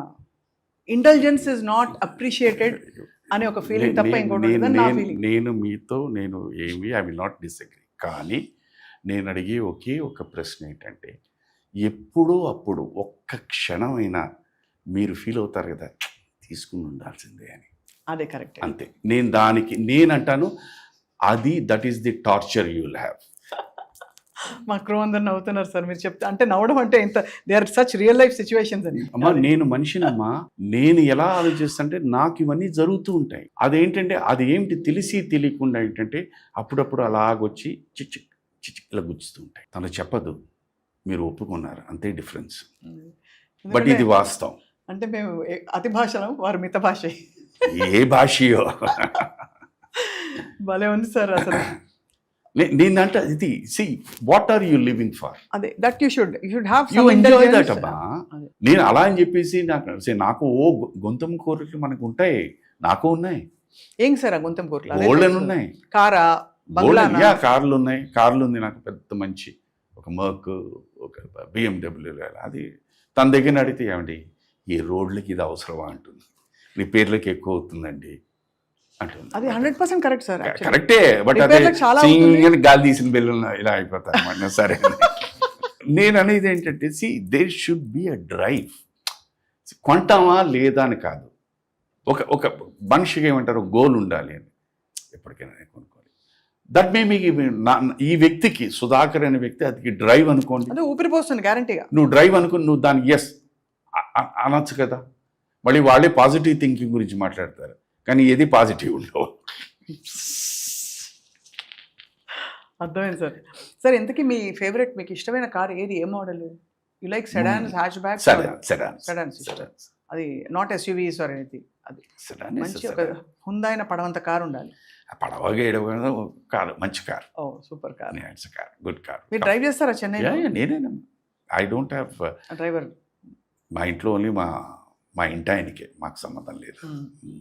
ఇంటెలిజెన్స్ ఇస్ నాట్ అప్రిషియేటెడ్ అనే ఒక ఫీలింగ్ తప్ప ఇంకోటి నా ఫీలింగ్. నేను మీతో ఐ విల్ నాట్ డిసగ్రీ. కానీ నేను అడిగే ఒక ప్రశ్న ఏంటంటే, ఎప్పుడో అప్పుడు ఒక్క క్షణమైనా మీరు ఫీల్ అవుతారు కదా తీసుకుని ఉండాల్సిందే అని. అదే కరెక్ట్, అంతే. నేనంటాను అది that is the torture you will have. మా క్రూ అందరు నవ్వుతున్నారు సార్ మీరు చెప్తే. అంటే నవ్వడం అంటే ఇంత they are such real life situations అని. అమ్మా నేను మనిషినమ్మా, నేను ఎలా ఆలోచిస్తుంటే నాకు ఇవన్నీ జరుగుతూ ఉంటాయి. అదేంటంటే అది ఏమిటి తెలిసి తెలియకుండా ఏంటంటే అప్పుడప్పుడు అలాగొచ్చి చిచ్చి ఇలా గుచ్చుతూ ఉంటాయి. తను చెప్పదు, మీరు ఒప్పుకున్నారు, అంతే డిఫరెన్స్. బట్ ఇది వాస్తవం. అంటే మేము అతి భాషలం, వారు మిత భాష. ఏ భాషయో భలే ఉంది సార్ అసలు. నేనంటే ఇది see what are you living for, అదే that you should have you enjoy that అబ్బా. నేను అలా అని చెప్పేసి నాకు గొంతం కోరికలు మనకు ఉంటాయి, నాకు ఉన్నాయి. ఏం సార్ ఆ గొంతం కోరికలు? గోల్డెన్ ఉన్నాయి, కారా కార్లు ఉన్నాయి. కార్లు ఉంది నాకు పెద్ద మంచి, ఒక మర్క్, ఒక BMW. అది తన దగ్గర అడిగితే ఏమండి ఈ రోడ్లకి ఇది అవసరమా అంటుంది, రిపేర్లకి ఎక్కువ అవుతుందండి అంటుంది. అది 100% కరెక్ట్ సార్, కరెక్టే. బట్ అదే గాలి తీసిన బిల్లు ఇలా అయిపోతాయి. సరే నేను అనేది ఏంటంటే there should be a drive. కొంటామా లేదా అని కాదు, ఒక మనిషికి ఏమంటారు గోల్ ఉండాలి అని. ఎప్పటికైనా కొనుక్కోవాలి. దట్ మే మీకు ఈ వ్యక్తికి సుధాకర్ అనే వ్యక్తి అది డ్రైవ్ అనుకోండి, అదే ఊపిరిపోస్తుంది గ్యారంటీగా. నువ్వు డ్రైవ్ అనుకుని నువ్వు దానికి ఎస్ అనొచ్చు కదా. మళ్ళీ వాళ్ళే పాజిటివ్ థింకింగ్ గురించి మాట్లాడతారు, కానీ ఏది పాజిటివ్ ఉండవు. అర్థమైంది సార్. సార్ ఇంతకీ మీ ఫేవరెట్, మీకు ఇష్టమైన కార్ ఏది, ఏ model? You like sedans, hatchback? Sedans. అది నాట్ SUVs ఆర్ ఎనీథింగ్. అది మంచి ఒక హుందాయిన పడవంత కార్ ఉండాలి. పడవగా ఏడవ కారు, మంచి car. Oh super car, it's car, good car. మీరు డ్రైవ్ చేస్తారా చెన్నై? నేనేనా, ఐ డోంట్ హ్యావ్ డ్రైవర్. మా ఇంట్లో ఓన్లీ మా ఇంటి ఆయనకే, మాకు సంబంధం లేదు.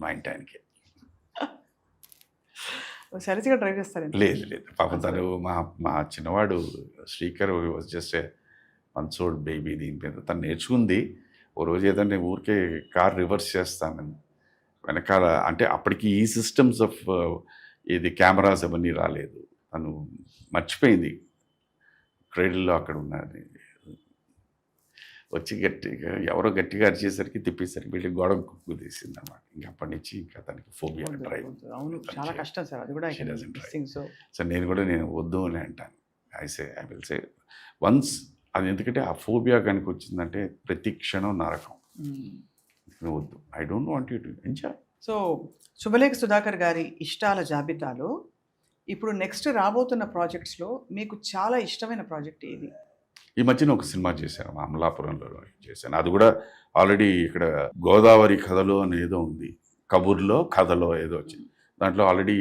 మా ఇంటి ఆయనకే. సరిగ్గా డ్రైవ్ చేస్తారు. లేదు లేదు పాపం తను మా చిన్నవాడు Srikar was just a months old baby. దీని మీద తను నేర్చుకుంది. ఓ రోజు ఏదంటే ఊరికే కార్ రివర్స్ చేస్తానని వెనకాల, అంటే అప్పటికి ఈ సిస్టమ్స్ ఆఫ్ ఇది కెమెరాస్ అవన్నీ రాలేదు. తను మర్చిపోయింది క్రేడిల్లో అక్కడ ఉన్నది. వచ్చి గట్టిగా ఎవరో గట్టిగా అరిచేసరికి తిప్పేసరికి వీళ్ళకి గోడ కుక్కు తీసింది అనమాట. ఇంకా అప్పటి నుంచి ఇంకా తనకి ఫోబియా డ్రైవ్. అవును, చాలా కష్టం సార్ అది కూడా. సో నేను వద్దు అని అంటాను. ఐ విల్ సే వన్స్ అది, ఎందుకంటే ఆ ఫోబియా కనుక వచ్చిందంటే ప్రతి క్షణం నరకం. వద్దు, I don't want you to enjoy. So Subhalekha Sudhakar గారి ఇష్టాల జాబితాలో ఇప్పుడు నెక్స్ట్ రాబోతున్న ప్రాజెక్ట్స్లో మీకు చాలా ఇష్టమైన ప్రాజెక్ట్ ఏది? ఈ మధ్యన ఒక సినిమా చేశాను, అమలాపురంలో చేశాను. అది కూడా ఆల్రెడీ ఇక్కడ గోదావరి కథలో అని ఏదో ఉంది, కబుర్లో కథలో ఏదో వచ్చింది. దాంట్లో ఆల్రెడీ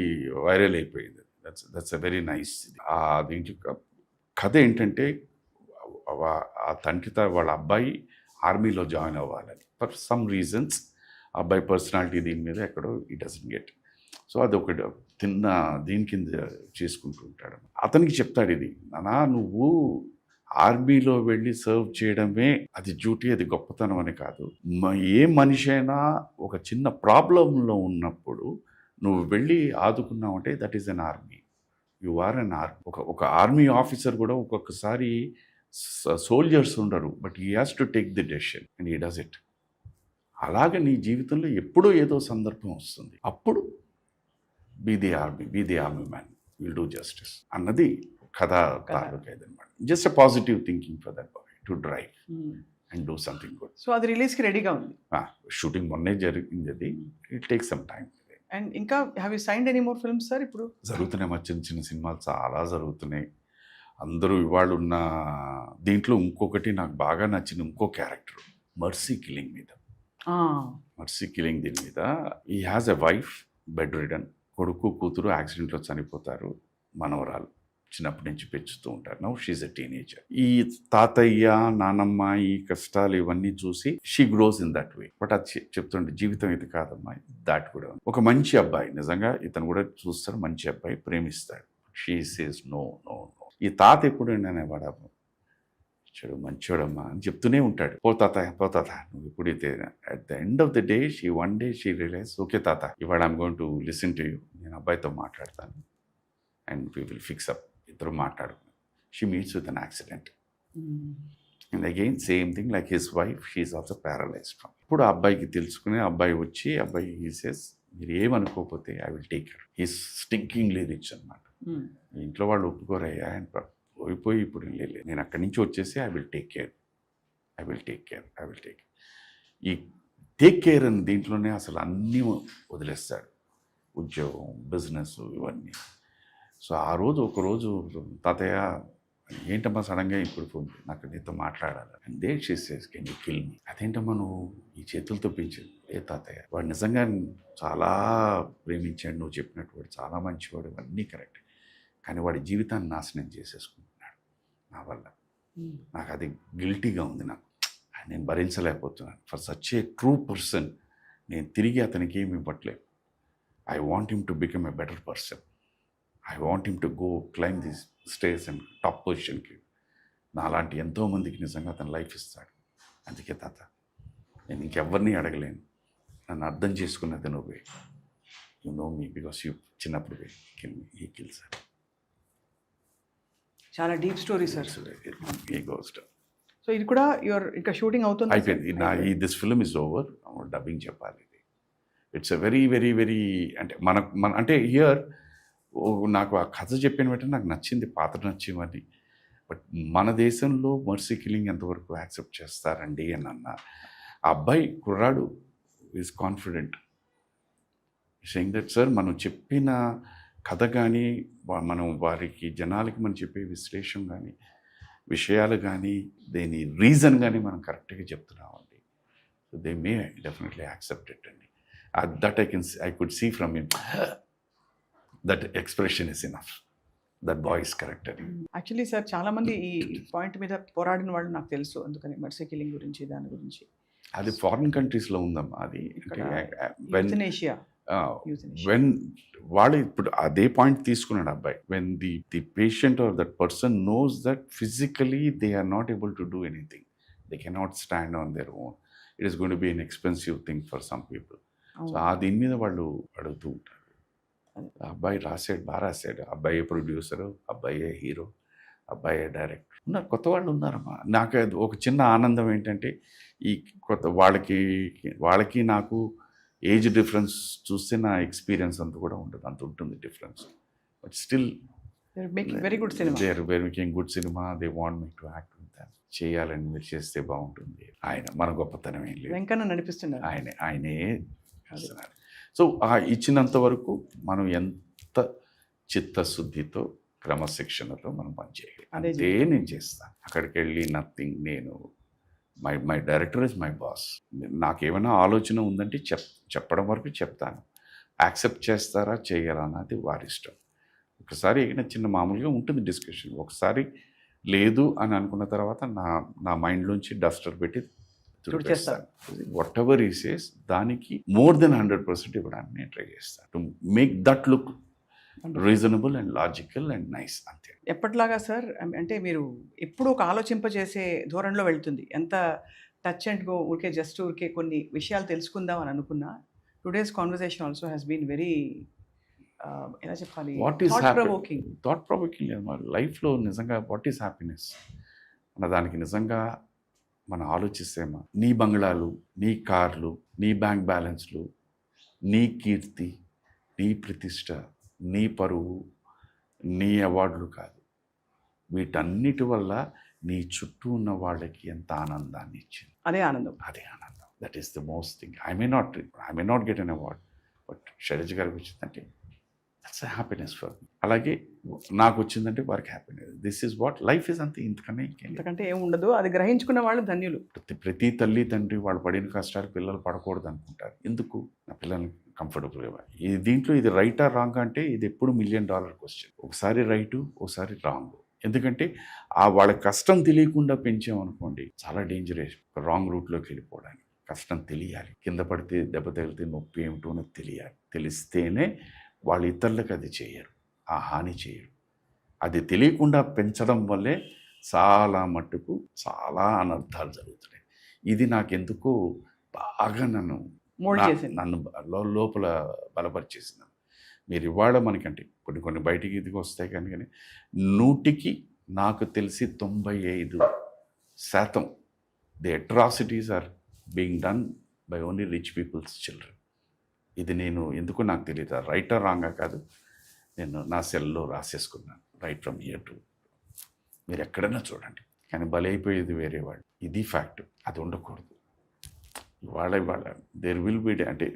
వైరల్ అయిపోయింది. That's a very nice. దీంట్లో కథ ఏంటంటే ఆ తండ్రి వాళ్ళ అబ్బాయి ఆర్మీలో జాయిన్ అవ్వాలని, ఫర్ సమ్ రీజన్స్ అబ్బాయి పర్సనాలిటీ దీని మీద ఎక్కడో ఈ డజన్ గెట్. సో అది ఒక తిన్న దీని కింద చేసుకుంటూ ఉంటాడు. అతనికి చెప్తాడు, ఇది నానా నువ్వు ఆర్మీలో వెళ్ళి సర్వ్ చేయడమే అది డ్యూటీ, అది గొప్పతనం అని కాదు. ఏ మనిషి అయినా ఒక చిన్న ప్రాబ్లంలో ఉన్నప్పుడు నువ్వు వెళ్ళి ఆదుకున్నావు అంటే that is an army. You are an army. ఒక ఆర్మీ ఆఫీసర్ కూడా ఒక్కొక్కసారి సోల్జర్స్ ఉండరు, but he has to take the decision and he does it. అలాగే నీ జీవితంలో ఎప్పుడో ఏదో సందర్భం వస్తుంది, అప్పుడు be the army man, will do justice అన్నది కథ తాలూకైదనమాట. Just a positive thinking for that boy to drive and do something good. So అది రిలీజ్కి రెడీగా ఉంది. షూటింగ్ మొన్నే జరిగింది. అది it take some time. And ఇంకా have you signed any more films sir? ఇప్పుడు జరుగుతున్నాయి, మా చిన్న చిన్న సినిమాలు చాలా జరుగుతున్నాయి. అందరూ ఇవాళ ఉన్న దీంట్లో ఇంకొకటి నాకు బాగా నచ్చిన ఇంకో క్యారెక్టర్ మర్సీ కిల్లింగ్ మీద. మర్సీ కిల్లింగ్ దీని మీద ఈ has a wife, bed ridden, కొడుకు కూతురు యాక్సిడెంట్లో చనిపోతారు, మనవరాలు చిన్నప్పటి నుంచి పెంచుతూ ఉంటారు. Now she's a teenager. ఈ తాతయ్య నానమ్మ ఈ కష్టాలు ఇవన్నీ చూసి she gross in that way. But అది చెప్తుంటే జీవితం ఇది కాదమ్మా, దాట్ కూడా ఒక మంచి అబ్బాయి, నిజంగా ఇతను కూడా చూస్తాడు, మంచి అబ్బాయి ప్రేమిస్తాడు. She says no no no. ఈ తాత ఎప్పుడు అనేవాడు, చెడు మంచోడమ్మా అని చెప్తూనే ఉంటాడు. పోతాత నువ్వు ఇప్పుడు అయితే at the end of the day one day she realise, okay తాత ఇవాళ I'm going to listen to you, నేను అబ్బాయితో మాట్లాడతాను and we will fix up. ఇద్దరు మాట్లాడుకున్నాం. She meets with an accident and again same thing like his wife, she is also paralysed from. ఇప్పుడు ఆ అబ్బాయికి తెలుసుకుని అబ్బాయి వచ్చి అబ్బాయి హీ సేస్ మీరు ఏమనుకోకపోతే I will take care. He's stinkingly rich అనమాట. ఇంట్లో వాళ్ళు ఒప్పుకోరయ్యా అండ్ పోయిపోయి ఇప్పుడు లేదు, నేను అక్కడి నుంచి వచ్చేసి ఐ విల్ టేక్ కేర్. ఈ టేక్ కేర్ అని దీంట్లోనే అసలు అన్నీ వదిలేస్తాడు, ఉద్యోగం, బిజినెస్ ఇవన్నీ. సో ఆ రోజు ఒకరోజు తాతయ్య ఏంటమ్మా సడన్గా ఇప్పుడు ఫోన్ నాకు నీతో మాట్లాడాలి and they she says can you kill me. అదేంటమ్మా నువ్వు ఈ చేతులతో పెంచింది? ఏ తాతయ్య వాడు నిజంగా చాలా ప్రేమించాడు, నువ్వు చెప్పినట్టు వాడు చాలా మంచివాడు, అన్నీ కరెక్ట్, కానీ వాడి జీవితాన్ని నాశనం చేసేసుకుంటున్నాడు నా వల్ల. నాకు అది గిల్టీగా ఉంది, నాకు నేను భరించలేకపోతున్నాను. For such a true person నేను తిరిగి అతనికి ఏమి ఇవ్వట్లేదు. I want him to become a better person. I want him to go climb this stage and top పొజిషన్కి. నాలాంటి ఎంతోమందికి నిజంగా అతను లైఫ్ ఇస్తాడు. అందుకే తాత నేను ఇంకెవరిని అడగలేను, నన్ను అర్థం చేసుకున్నది నువ్వే. You know me because you చిన్నప్పుడు ఈ కిల్ సార్. చాలా డీప్ స్టోరీ సార్. ఈ గోస్ట్. సో ఇది కూడా ఇంకా షూటింగ్ అవుతుంది? అయిపోయింది. This film is over. Dubbing చెప్పాలి. It's a very very very అంటే మన అంటే హియర్ నాకు ఆ కథ చెప్పిన వెంటనే నాకు నచ్చింది, పాత్ర నచ్చింది. బట్ మన దేశంలో మర్సీ కిల్లింగ్ ఎంతవరకు యాక్సెప్ట్ చేస్తారండి అని అన్న. ఆ అబ్బాయి కుర్రాడు is confident saying that sir మనం చెప్పిన కథ కానీ మనం వారికి జనాలకి మనం చెప్పే విశ్లేషణ కానీ విషయాలు కానీ దేని రీజన్ కానీ మనం కరెక్ట్గా చెప్తున్నామండి. So they may definitely accept it అండి. That I could see from him. That expression is enough. That boy is correct అని. యాక్చువల్లీ సార్ చాలామంది ఈ పాయింట్ మీద పోరాడిన వాళ్ళు నాకు తెలుసు, అందుకని మర్సీ కిల్లింగ్ గురించి దాని గురించి. అది ఫారిన్ కంట్రీస్లో ఉందమ్మా. అది ఏషియా వెన్ వాళ్ళు ఇప్పుడు అదే పాయింట్ తీసుకున్నాడు అబ్బాయి. When the patient are that person knows that physically they are not able to do anything, they cannot stand on their own, it is going to be an expensive thing for some people. So ఆ దీని మీద వాళ్ళు అడుగుతూ ఉంటారు. అబ్బాయి రాశాడు, బాగా రాశాడు, అబ్బాయి ప్రొడ్యూసరు, అబ్బాయే హీరో, అబ్బాయే డైరెక్టర్, ఉన్నారు కొత్త వాళ్ళు ఉన్నారమ్మా. నాకు అది ఒక చిన్న ఆనందం ఏంటంటే ఈ కొత్త వాళ్ళకి నాకు ఏజ్ డిఫరెన్స్ చూస్తే నా ఎక్స్పీరియన్స్ అంత కూడా ఉండదు, అంత ఉంటుంది difference. But still very good cinema, they are making good cinema, they want me to act with them. చేయాలని మీరు చేస్తే బాగుంటుంది. ఆయన మన గొప్పతనం ఏం లేదు, వెంకన్న నడిపిస్తున్నారు, ఆయనే చేస్తున్నారు. సో ఇచ్చినంత వరకు మనం ఎంత చిత్తశుద్ధితో క్రమశిక్షణతో మనం పనిచేయాలి, అదే నేను చేస్తాను. అక్కడికి వెళ్ళి నథింగ్, నేను my director is my boss. నాకేమైనా ఆలోచన ఉందంటే చెప్పడం వరకు చెప్తాను, యాక్సెప్ట్ చేస్తారా చేయరా అన్నది వారి ఇష్టం. ఒకసారి ఏదైనా చిన్న మామూలుగా ఉంటుంది డిస్కషన్, ఒకసారి లేదు అని అనుకున్న తర్వాత నా మైండ్లోంచి డస్టర్ పెట్టి తుడిచేస్తాను. వాట్ ఎవర్ ఈ సేస్ దానికి మోర్ దెన్ 100% ఇవ్వడానికి నేను ట్రై చేస్తాను, to make that look reasonable and logical and nice. అంతే. ఎప్పటిలాగా సార్, అంటే మీరు ఎప్పుడు ఒక ఆలోచింపజేసే ధోరణిలో వెళ్తుంది, ఎంత టచ్ అండ్ గో ఊరికే జస్ట్ ఊరికే కొన్ని విషయాలు తెలుసుకుందాం అని అనుకున్నా, today's conversation also has been very ఎలా చెప్పాలి, థాట్ ప్రొవోకింగ్. లైఫ్లో నిజంగా వాట్ ఈస్ హ్యాపీనెస్ అన్న దానికి నిజంగా మనం ఆలోచిస్తేమా, నీ బంగ్లాలు, నీ కార్లు, నీ బ్యాంక్ బ్యాలెన్స్లు, నీ కీర్తి, నీ ప్రతిష్ట, నీ పరువు, నీ అవార్డులు కాదు, వీటన్నిటి వల్ల నీ చుట్టూ ఉన్న వాళ్ళకి ఎంత ఆనందాన్ని ఇచ్చింది. అదే ఆనందం. That is the most thing. I may not get an award, but Shailaja గారికి వచ్చిందంటే that's a happiness for me. అలాగే నాకు వచ్చిందంటే వారికి happiness. This is what life is. అంతే, ఇంతకంటే ఏం ఉండదు. అది గ్రహించుకున్న వాళ్ళు ధన్యులు. ప్రతి తల్లి తండ్రి వాళ్ళు పడిన కష్టాలు పిల్లలు పడకూడదు అనుకుంటారు. ఎందుకు? నా పిల్లల్ని కంఫర్టబుల్గా. దీంట్లో ఇది రైటా రాంగ్ అంటే ఇది ఎప్పుడు $1 million క్వశ్చన్. ఒకసారి రైటు, ఒకసారి రాంగ్. ఎందుకంటే వాళ్ళ కష్టం తెలియకుండా పెంచామనుకోండి చాలా డేంజరస్, రాంగ్ రూట్లోకి వెళ్ళిపోవడానికి. కష్టం తెలియాలి, కింద పడితే దెబ్బ తగిలితే నొప్పి ఏమిటో తెలియాలి. తెలిస్తేనే వాళ్ళు ఇతరులకు అది చేయరు, ఆ హాని చేయరు. అది తెలియకుండా పెంచడం వల్లే చాలా మట్టుకు చాలా అనర్థాలు జరుగుతున్నాయి. ఇది నాకెందుకో బాగా నన్ను లోపల బలపరిచేసింది. మీరు ఇవాళ మనకంటే కొన్ని బయటికి ఇదికి వస్తాయి, కానీ 100కి నాకు తెలిసి 95% the atrocities are being done by only rich people's children. ఇది నేను ఎందుకో నాకు తెలియదు, రైటా రాంగా కాదు, నేను నా సెల్లో రాసేసుకున్నాను. రైట్ ఫ్రమ్ హియర్ టు మీరు ఎక్కడైనా చూడండి. కానీ బలైపోయేది వేరే వాళ్ళు. ఇది ఫ్యాక్ట్. అది ఉండకూడదు. ఇవాళ దేర్ విల్ బి అంటే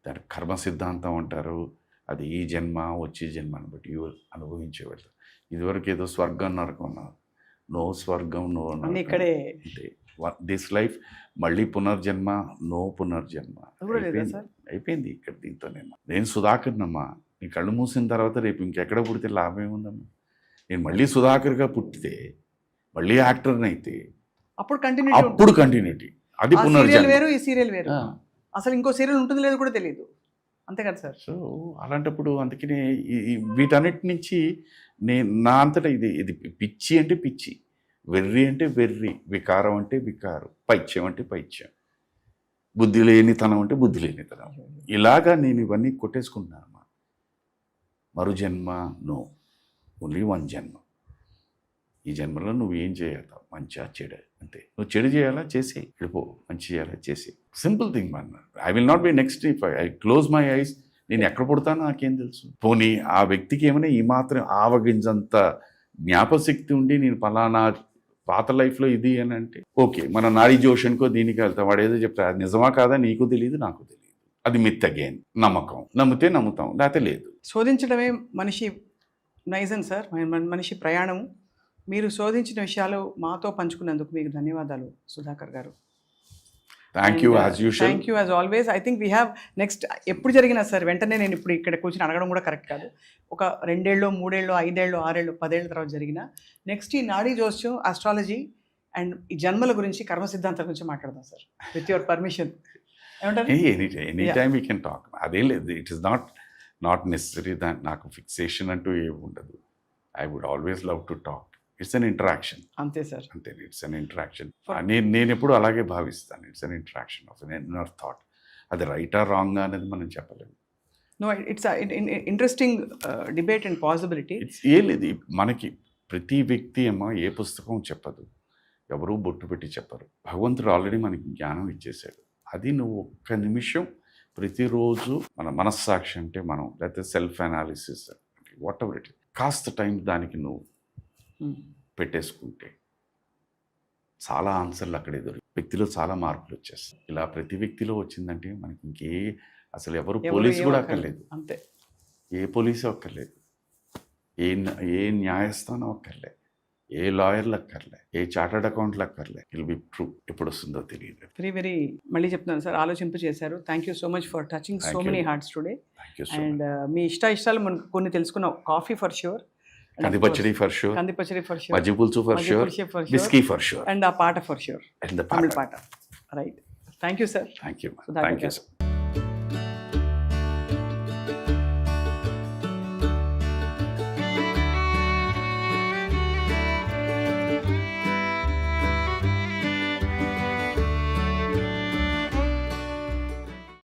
దాని కర్మ సిద్ధాంతం అంటారు. అది ఈ జన్మ వచ్చే జన్మను బట్టి అనుభవించేవాళ్ళు. ఇదివరకు ఏదో స్వర్గం నరకం ఉన్నారు. నో స్వర్గం, నో ఇక్కడే. దిస్ లైఫ్ మళ్ళీ పునర్జన్మ, నో పునర్జన్మ అయిపోయింది ఇక్కడ. దీంతో నేను సుధాకర్నమ్మా. నీ కళ్ళు మూసిన తర్వాత రేపు ఇంకెక్కడ పుడితే లాభం ఏముందమ్మా? నేను మళ్ళీ సుధాకర్గా పుట్టితే, మళ్ళీ యాక్టర్ని అయితే అప్పుడు కంటిన్యూటీ. అది పునర్జన్మ వేరు, ఈ సీరియల్ వేరు. అసలు ఇంకో సీరియల్ ఉంటుంది లేదు కూడా తెలియదు. అంతే కదా సార్? సో అలాంటప్పుడు అందుకనే వీటన్నిటి నుంచి నా అంతటా ఇది పిచ్చి అంటే పిచ్చి, వెర్రి అంటే వెర్రి, వికారం అంటే వికారం, పైత్యం అంటే పైత్యం, బుద్ధి లేనితనం అంటే బుద్ధి లేనితనం. ఇలాగా నేను ఇవన్నీ కొట్టేసుకుంటున్నాను. మరు జన్మ నో, ఓన్లీ వన్ జన్మ. ఈ జన్మలో నువ్వు ఏం చేయగలుగుతావు? మంచిగా చెడు, అంతే. నువ్వు చెడు చేయాలా చేసి వెళ్ళిపో, మంచి చేయాలా చేసి. సింపుల్ థింగ్ మన. I will not be next if I close my eyes. నేను ఎక్కడ పుడతానో నాకేం తెలుసు? పోనీ ఆ వ్యక్తికి ఏమైనా ఈ మాత్రం ఆవగించంత జ్ఞాపశక్తి ఉండి నేను పలానా పాత లైఫ్లో ఇది అని అంటే ఓకే, మన నాడీ జోషన్కో దీనికి వెళ్తాం. వాడు ఏదో చెప్తారు, అది నిజమా కాదా నీకు తెలియదు, నాకు తెలియదు. అది మిత్ అగైన్. నమ్మకం, నమ్మితే నమ్ముతాం, లేకపోతే లేదు. శోధించడమే మనిషి నైజం సార్, మనిషి ప్రయాణము. మీరు శోధించిన విషయాలు మాతో పంచుకున్నందుకు మీకు ధన్యవాదాలు సుధాకర్ గారు. Thank you as usual. Thank you as always. I think we have next ఎప్పుడు జరిగినా సార్ వెంటనే నేను ఇప్పుడు ఇక్కడ కూర్చొని అడగడం కూడా కరెక్ట్ కాదు. ఒక 2 ఏళ్ళు 3 ఏళ్ళు 5 ఏళ్ళు 6 ఏళ్ళు 10 ఏళ్ళ తర్వాత జరిగిన నెక్స్ట్ ఈ నాడీ జోస్యం, ఆస్ట్రాలజీ అండ్ ఈ జన్మల గురించి, కర్మ సిద్ధాంతం గురించి మాట్లాడదాం సార్, విత్ యువర్ పర్మిషన్. ఏమంటారు? Any time we can talk. అదేం లేదు, it is not necessary that నాకు ఫిక్సేషన్ అంటూ ఏమి ఉండదు. I would always love to talk. It's an interaction. అంతే సార్. అంతే, ఇట్స్ అన్ ఇంటరాక్షన్. నేను ఎప్పుడు అలాగే భావిస్తాను. It's an interaction of an inner thought. అది రైటా రాంగ్ అనేది మనం చెప్పలేము. No, it's interesting debate and possibility. ఏం లేదు, మనకి ప్రతి వ్యక్తి ఏమో ఏ పుస్తకం చెప్పదు, ఎవరూ బొట్టు పెట్టి చెప్పరు. భగవంతుడు ఆల్రెడీ మనకి జ్ఞానం ఇచ్చేసాడు. అది నువ్వు ఒక్క నిమిషం ప్రతిరోజు మన మనస్సాక్షి అంటే మనం, లేకపోతే self analysis, what ever it, కాస్త టైం దానికి నువ్వు పెట్టేసుకుంటే చాలా ఆన్సర్లు అక్కడే దొరికి వ్యక్తిలో చాలా మార్పులు వచ్చేస్తాయి. ఇలా ప్రతి వ్యక్తిలో వచ్చిందంటే మనకి అసలు ఎవరు పోలీసు కూడా అక్కర్లేదు. అంతే, ఏ పోలీసు అక్కర్లేదు, ఏ న్యాయస్థానం అక్కర్లే, ఏ లాయర్లు అక్కర్లే, ఏ చార్టర్డ్ అకౌంట్లు అక్కర్లే. Will be true. ఎప్పుడు వస్తుందో తెలియదు. వెరీ మళ్ళీ చెప్తున్నాను సార్, ఆలోచింపు చేశారు. Thank you so much for touching so many hearts today. And మీ ఇష్టాలు మనకు కొన్ని తెలుసుకున్నాం. కాఫీ ఫర్ ష్యూర్, కంది పచ్చడి ఫర్ షూర్, మజ్జి పులుసు for sure, బిస్కీ for sure, and ఆ పాట ఫర్ షూర్, అండ్ ద తమిళ పాట. Right. Thank you sir. Thank you. Thank you. Sir.